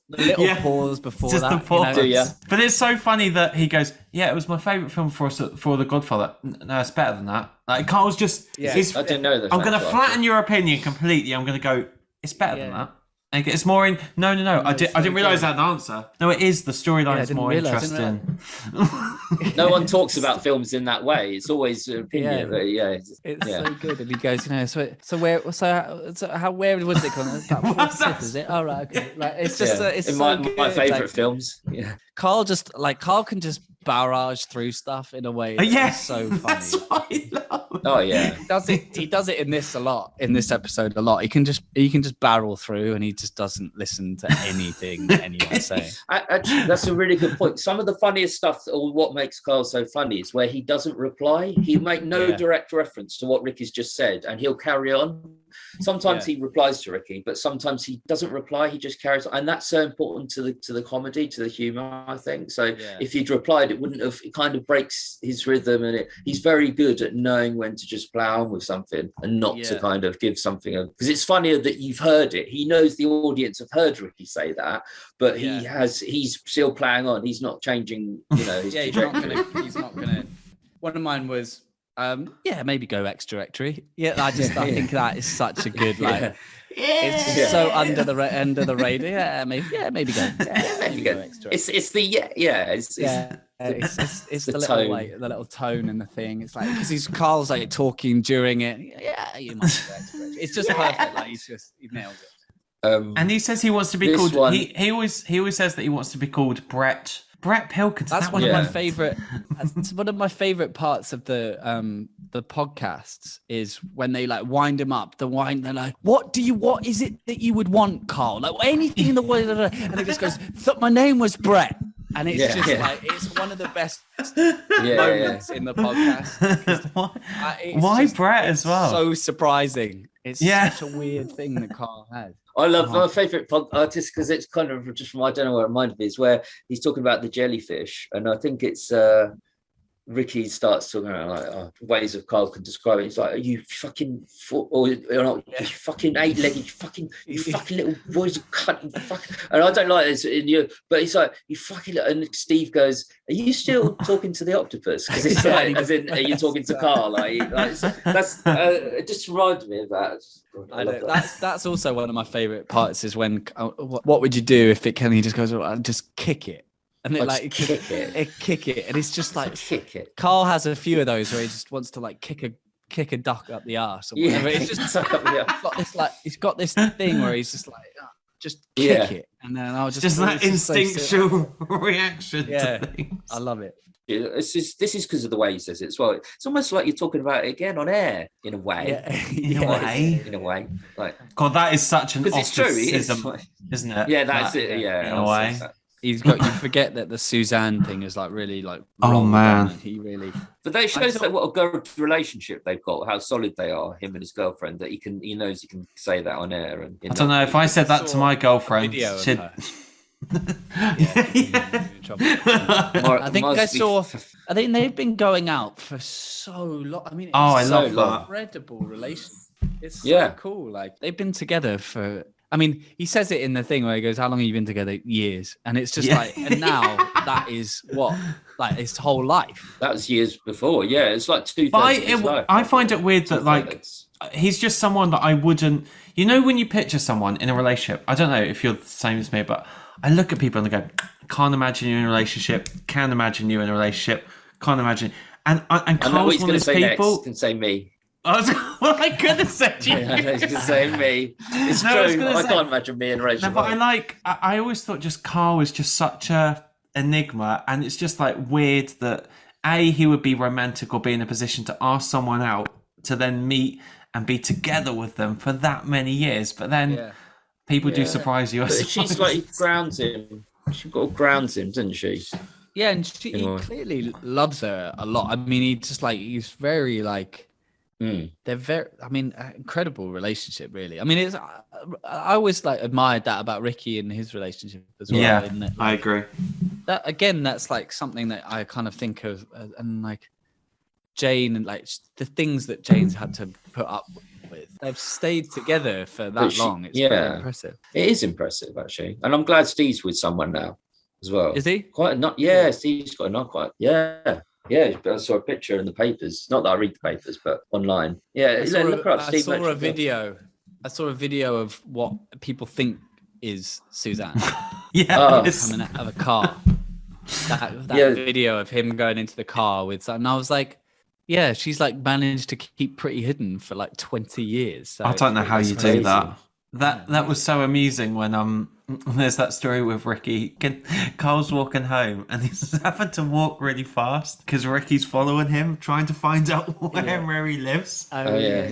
pause before just that. The pause. Do you? But it's so funny that he goes, yeah, it was my favourite film for The Godfather. No, it's better than that. Like Carl's just. I didn't know that. I'm going to flatten your opinion completely. I'm going to go. It's better than that. Like, it's more in. No. I didn't realise that answer. No, it is. The storyline's more interesting. No one talks about films in that way. It's always an opinion. It's so good. And he goes, where was it called? Fifth, is it? Oh, right, okay. Like, it's just it's in so my favourite films. Yeah. Carl can just barrage through stuff in a way. That's so funny. That's what I love. Oh yeah, He does it in this a lot. In this episode, a lot. He can just barrel through, and he just doesn't listen to anything anyone's saying. Actually, that's a really good point. Some of the funniest stuff, or what makes Karl so funny, is where he doesn't reply. He'll make no direct reference to what Ricky's just said, and he'll carry on. Sometimes he replies to Ricky, but sometimes he doesn't reply. He just carries on, and that's so important to the comedy, to the humor, I think. So if he'd replied, it wouldn't have. It kind of breaks his rhythm, and he's very good at knowing when to just plow on with something and not to kind of give something. Because it's funnier that you've heard it. He knows the audience have heard Ricky say that, but he's still playing on. He's not changing. His trajectory. He's not gonna. One of mine was. Maybe go X directory. I think that is such a good it's so under the radar. Maybe go. Maybe go X directory. It's the little the little tone and the thing. It's like because Karl's like talking during it. Yeah, you might go X directory. It's just perfect. Like he nailed it. And he says he wants to be called. He always says that he wants to be called Brett Pilkington. That's one of my favorite. That's one of my favorite parts of the podcasts is when they like wind him up. They're like, what is it that you would want, Karl? Like anything in the world, and it just goes. Thought my name was Brett, and it's like it's one of the best moments in the podcast. Why Brett as well? So surprising. It's such a weird thing that Karl had. I love my favourite artist because it's kind of just from I don't know what it reminded me is where he's talking about the jellyfish, and I think it's Ricky starts talking about ways of Karl can describe it. He's like, "Are you fucking you fucking 8-legged, you fucking little boys of cunt, you fucking." And I don't like this in you, but he's like, "You fucking." And Steve goes, "Are you still talking to the octopus?" Because it's like, as in, are you talking to Karl? That's it just reminded me of that. I know. That's also one of my favourite parts is when what would you do if it can? He just goes, just kick it. And it kick it, and it's just like kick it. Karl has a few of those where he just wants to like kick a duck up the arse or whatever. It's just he's got this thing where he's just like just kick it, and then I'll just that instinctual reaction. Yeah, to things. I love it. This is because of the way he says it as well. It's almost like you're talking about it again on air in a way. In a way. Like God, that is such an officism, isn't it? Yeah, that's it. Yeah, in a way. You forget that the Suzanne thing is like really like he really. But that shows that what a good relationship they've got, how solid they are, him and his girlfriend. That he knows he can say that on air. And I don't know if I said that to my girlfriend. I think they've been going out for so long. I mean, I love that incredible relationship. It's so cool. Like they've been together for. I mean, he says it in the thing where he goes, "How long have you been together?" Years, and it's just like, and now that is what like his whole life. That was years before. Yeah, it's like 2/3 of his life. I find it weird that like he's just someone that I wouldn't. You know, when you picture someone in a relationship, I don't know if you're the same as me, but I look at people and I go, "Can't imagine you in a relationship. Can't imagine you in a relationship. Can't imagine." And Karl's one of those people. Can say me. I could have said you. Yeah, he's going to say me. It's true. I can't imagine me in a relationship. No, but I always thought just Karl was just such a enigma, and it's just like weird that he would be romantic or be in a position to ask someone out to then meet and be together with them for that many years, but then people do surprise you. She's like grounds him. She grounds him, doesn't she? Yeah, and he clearly loves her a lot. I mean, he's very like. They're very, I mean, incredible relationship, really. I mean, I always like admired that about Ricky and his relationship as well. Yeah, I agree. That again, that's like something that I kind of think of, and like Jane and like the things that Jane's had to put up with. They've stayed together for that long. It's very impressive. It is impressive, actually, and I'm glad Steve's with someone now as well. Is he? Steve's got a not quite. Yeah, I saw a picture in the papers. Not that I read the papers, but online. Yeah, look up Steve. I saw a video of what people think is Suzanne. Coming out of a car. That video of him going into the car with, and I was like, yeah, she's like managed to keep pretty hidden for like 20 years. So I don't know how you do that. That was so amusing when there's that story with Ricky. Carl's walking home and he's having to walk really fast because Ricky's following him, trying to find out where he lives. Oh yeah.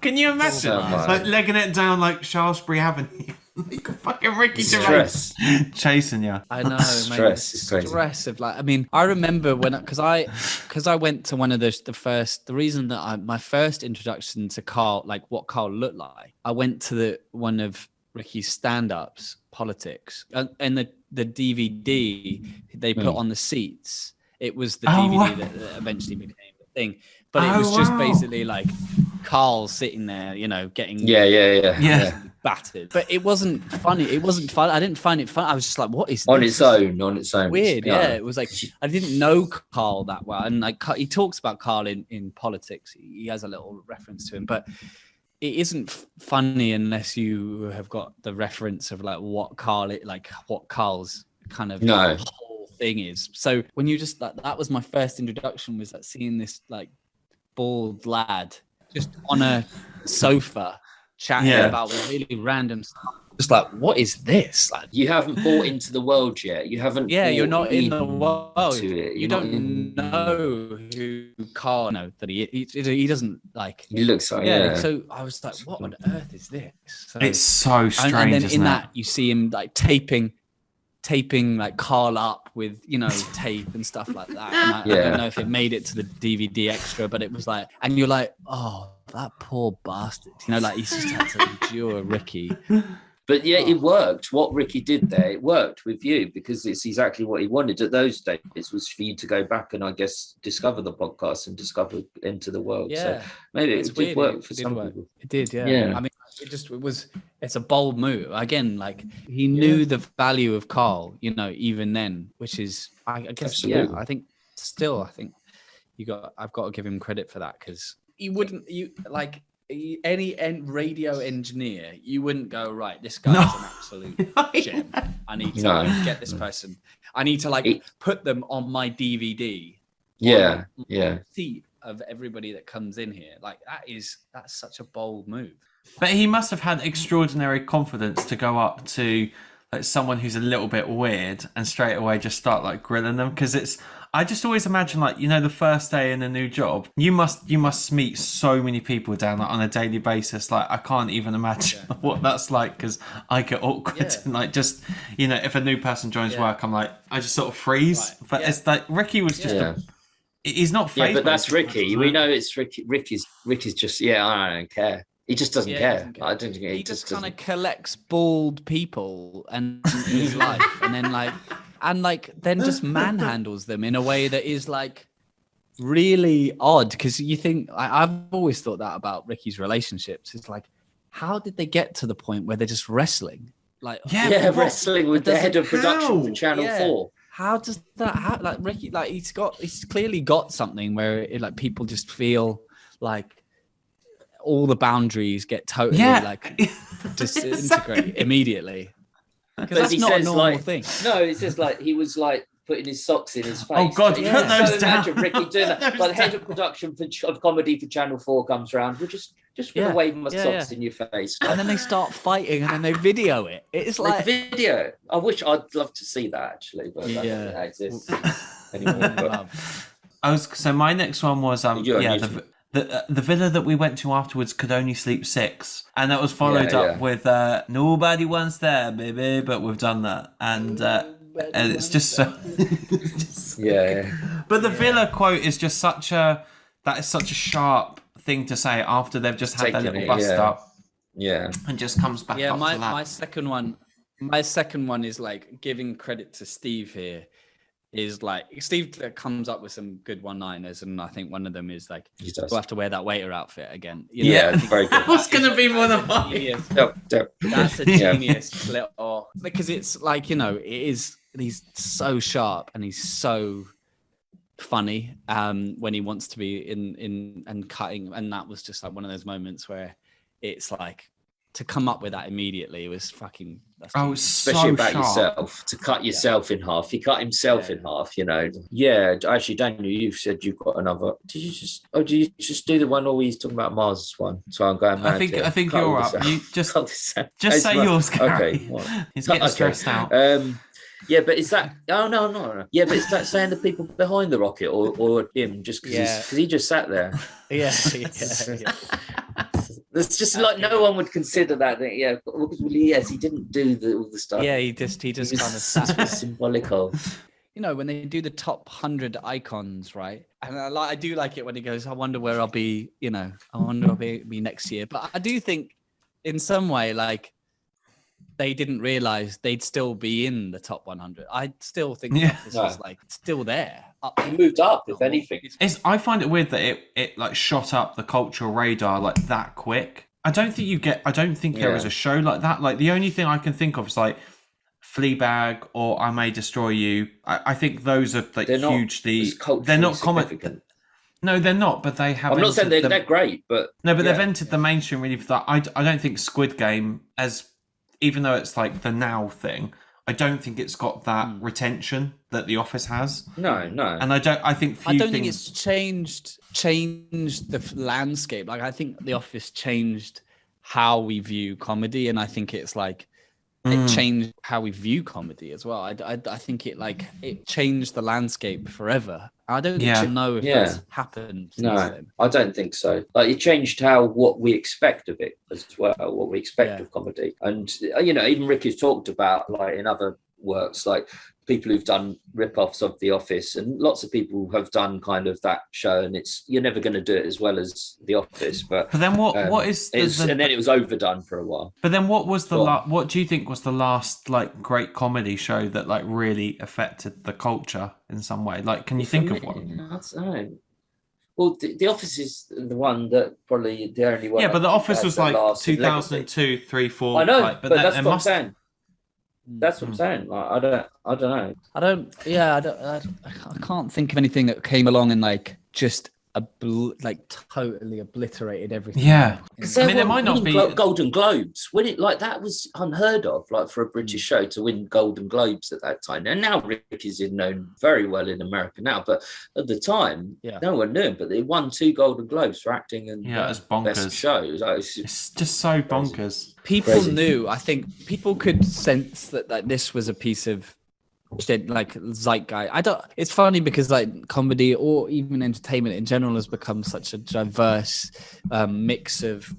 Can you imagine So like legging it down like Shaftesbury Avenue? Like fucking Ricky Gervais chasing you. I know, stress of like. I mean, I remember because I went to one of the reason that my first introduction to Karl, like what Karl looked like, I went to one of Ricky's stand-ups, Politics, and the DVD they put on the seats. It was the DVD that eventually became the thing, but it was just basically like Karl sitting there, getting battered. But it wasn't funny. It wasn't fun. I didn't find it fun. I was just like, what is on this? On its own. Weird. Yeah. It was like, I didn't know Karl that well. And like, he talks about Karl in Politics. He has a little reference to him, but it isn't funny unless you have got the reference of like what Karl's kind of whole thing is. So when you just that was my first introduction, was like seeing this like bald lad just on a sofa chatting about really random stuff. Just like, what is this? Like, you haven't bought into the world yet. You haven't. Yeah, you're not in the world. You don't know who Karl. No, that he doesn't like. He looks like So I was like, what on earth is this? So, it's so strange. And then in that you see him like taping like Karl up with tape and stuff like that. And I don't know if it made it to the DVD extra, but it was like, and you're like, oh, that poor bastard. Like he's just had to endure Ricky. But yeah, it worked. What Ricky did there, it worked with you, because it's exactly what he wanted at those days, was for you to go back and I guess discover the podcast and discover Into the World. Yeah. So maybe it did work for some people. It did, yeah. I mean, it's a bold move. Again, like he knew the value of Karl, even then, which is, I guess, absolutely. I think I've got to give him credit for that, because any radio engineer, you wouldn't go, right, this guy's an absolute gem. I need to get this person. I need to put them on my DVD. Seat of everybody that comes in here. Like that's such a bold move. But he must have had extraordinary confidence to go up to like someone who's a little bit weird and straight away just start like grilling them, because I just always imagine like, the first day in a new job, you must meet so many people down on a daily basis. Like I can't even imagine what that's like, because I get awkward and like just if a new person joins work, I'm like, I just sort of freeze. Right. But it's like Ricky was just he's not fazed. Yeah, but that's Ricky. We know it's Ricky. Ricky's just I don't care. He just doesn't care. I don't think he just kind of collects bald people and in his life, and then then just manhandles them in a way that is like really odd. Because you think I've always thought that about Ricky's relationships. It's like, how did they get to the point where they're just wrestling? Like wrestling with the head of production for Channel 4. How does that happen? Like Ricky, like he's clearly got something where people just feel like all the boundaries get totally disintegrate immediately. Because that's not a normal thing. No, it's just like he was like putting his socks in his face. Oh God, put those down. Imagine Ricky doing that. But the head of production of comedy for Channel 4 comes around. We're just gonna wave my socks in your face. And then they start fighting, and then they video it. It's like video. I'd love to see that actually, but that doesn't exist anymore. So my next one was the villa that we went to afterwards could only sleep 6, and that was followed up with nobody wants there, baby, but we've done that, and it's just so But the villa quote is just such a sharp thing to say after they've just had their little bust up, and just comes back up to that. My second one is like giving credit to Steve here. Is like Steve comes up with some good one-liners, and I think one of them is like, we'll have to wear that waiter outfit again. Very good. That was gonna be one of mine. That's a genius little, because it's like he's so sharp and he's so funny when he wants to be in and cutting, and that was just like one of those moments where it's like to come up with that immediately was fucking. Especially about yourself, to cut yourself in half. He cut himself in half, you know. Yeah, actually, Daniel, you've said you've got another. Did you just do the one, or were you talking about Mars' one? So I'm going mad. I think you're up. You just say yours, Gary. Okay, he's getting stressed out. Yeah, but is that? Oh no. Yeah, but is that saying the people behind the rocket or him just because he just sat there? Yeah. It's just like no one would consider that. Yeah, yes, he didn't do all the stuff. Yeah, he just kind of sat there. Symbolic of. You know, when they do the top 100 icons, right? And I do like it when he goes, I wonder where I'll be, you know, I wonder I'll be next year. But I do think in some way, like, they didn't realize they'd still be in the top 100. I still think this was like still there. He moved up, if anything. I find it weird that it like shot up the cultural radar like that quick. I don't think there is a show like that. Like the only thing I can think of is like Fleabag or I May Destroy You. I think those are like hugely. They're not significant. No, they're not. But they have. I'm not saying they're great, but they've entered the mainstream really. For that, I don't think Squid Game, as even though it's like the now thing, I don't think it's got that retention that The Office has. No. And I don't think it's changed the landscape. Like I think The Office changed how we view comedy, and I think it's like it changed how we view comedy as well. I think it changed the landscape forever. I don't know if that's happened. No, I don't think so. Like it changed what we expect of it as well, what we expect of comedy. And you know, even Ricky's talked about like in other works, like people who've done rip-offs of The Office, and lots of people have done kind of that show, and you're never going to do it as well as The Office. But then what is and then it was overdone for a while. But then what was what do you think was the last like great comedy show that like really affected the culture in some way? Like, can you think of one? I don't know. Well, the Office is the one that probably the only one. Yeah, but The Office was like 2002, 3, 4. I know, like, but that's what I'm saying. That's what I'm saying. Like, I don't know. I can't think of anything that came along and like just totally obliterated everything. Yeah, I mean, there might not be Golden Globes. When it like that was unheard of, like for a British show to win Golden Globes at that time. And now Ricky's known very well in America now, but at the time, no one knew him. But they won 2 Golden Globes for acting and it's bonkers. Best show. It's just so bonkers. People knew. I think people could sense that this was a piece of like zeitgeist. It's funny because like comedy or even entertainment in general has become such a diverse mix of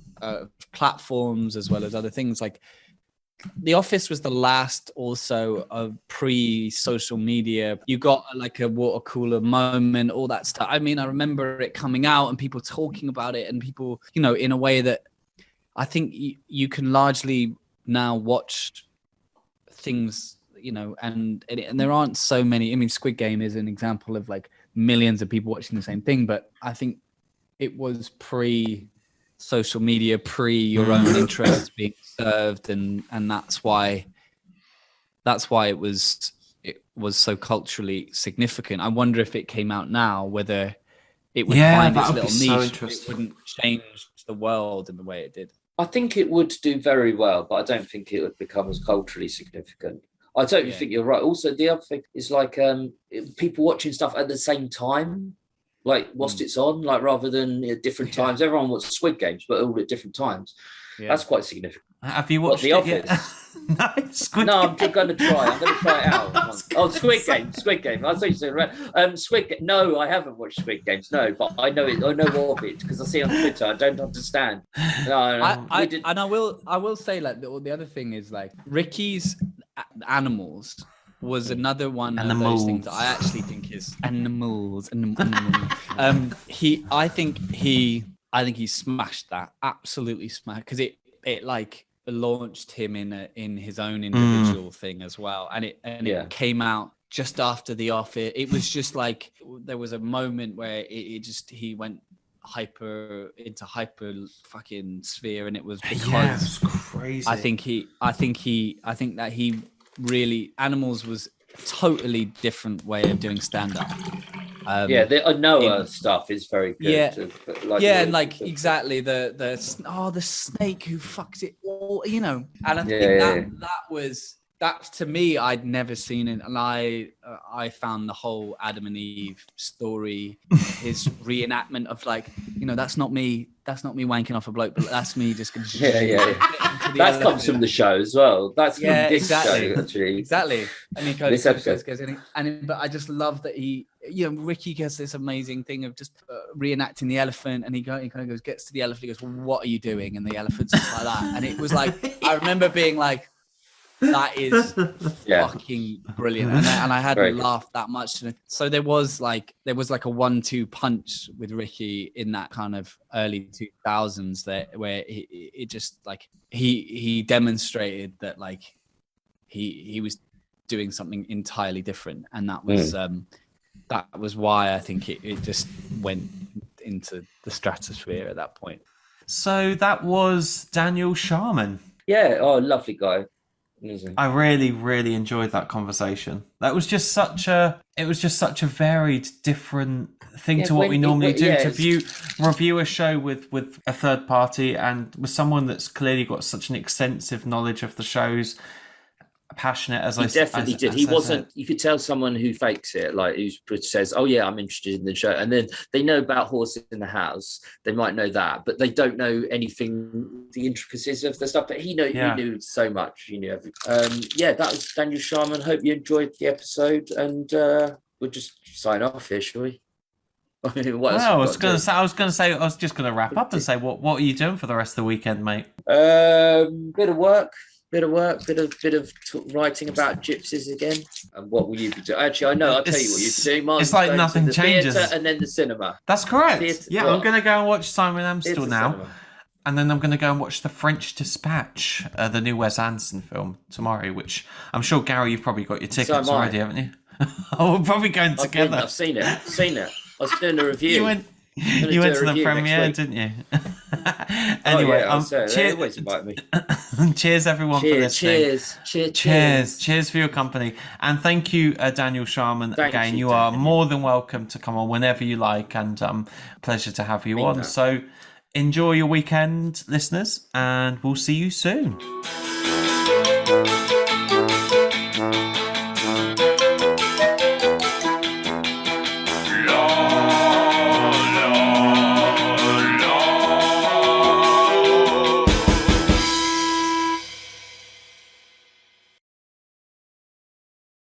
platforms as well as other things. Like The Office was the last also of pre-social media. You got like a water cooler moment, all that stuff. I mean, I remember it coming out and people talking about it, and people, you know, in a way that I think you can largely now watch things, you know, and there aren't so many. I mean, Squid Game is an example of like millions of people watching the same thing, but I think it was pre-social media, your own interests being served, and that's why it was so culturally significant. I wonder if it came out now, whether it would find its little niche. It wouldn't change the world in the way it did. I think it would do very well, but I don't think it would become as culturally significant. I totally think you're right. Also, the other thing is like people watching stuff at the same time, like whilst it's on, like rather than at different times. Everyone watches Squid Games, but all at different times. Yeah. That's quite significant. Have you watched The Office? No, I'm going to try. I'm going to try it out. Squid Game. I thought you said Squid Game. No, I haven't watched Squid Games. No, but I know it. I know of it because I see it on Twitter. I don't understand. No, and I will say like the other thing is like Ricky's Animals was another one of those things that I actually think is animals. I think he smashed that, absolutely smashed, because it like launched him in his own individual thing as well, and it came out just after The Office. It was just like there was a moment where he went hyper fucking sphere, and it was because it's crazy. I think that he really, Animals was a totally different way of doing stand-up. The Noah stuff is very good. Yeah, and like exactly the snake who fucks it all, you know. And I think that to me, I'd never seen it, and I found the whole Adam and Eve story, his reenactment of like, you know, that's not me wanking off a bloke, but that's me just going that comes from the show as well. That's from this show, actually. Exactly. And he goes but I just love that Ricky gets this amazing thing of just reenacting the elephant, and he kind of goes, gets to the elephant, he goes, well, what are you doing? And the elephant's just like that, and it was like, I remember being like, that is fucking brilliant, and I hadn't laughed that much. So there was like a 1-2 punch with Ricky in that kind of early 2000s where it just like he demonstrated that like he was doing something entirely different, and that was why I think it just went into the stratosphere at that point. So that was Daniel Sharman. Yeah, lovely guy. Amazing. I really, really enjoyed that conversation. That was just such a varied, different thing to what we normally do, to review a show with a third party and with someone that's clearly got such an extensive knowledge of the shows, passionate as he definitely did. He wasn't. You could tell someone who fakes it, like who says, "Oh yeah, I'm interested in the show," and then they know about Horses in the House. They might know that, but they don't know anything, the intricacies of the stuff. But he knew so much. He knew everything. That was Daniel Sharman. Hope you enjoyed the episode, and we'll just sign off here, shall we? I mean, I was just going to wrap up and say, what are you doing for the rest of the weekend, mate? Bit of work, bit of writing about gypsies again. And what will you be doing? Actually, I know. I'll tell you what you're doing. Martin's it's like nothing changes. Theatre and then the cinema. That's correct. I'm going to go and watch Simon Amstel now. Cinema. And then I'm going to go and watch The French Dispatch, the new Wes Anderson film tomorrow, which I'm sure, Gary, you've probably got your tickets already, haven't you? We're probably going together. I've seen it. I was doing a review. You went to the premiere, didn't you? Anyway, cheers. Always invite me. Cheers, everyone, for listening. Cheers for your company, and thank you, Daniel Sharman. Again, you are more than welcome to come on whenever you like, and pleasure to have you on. So enjoy your weekend, listeners, and we'll see you soon.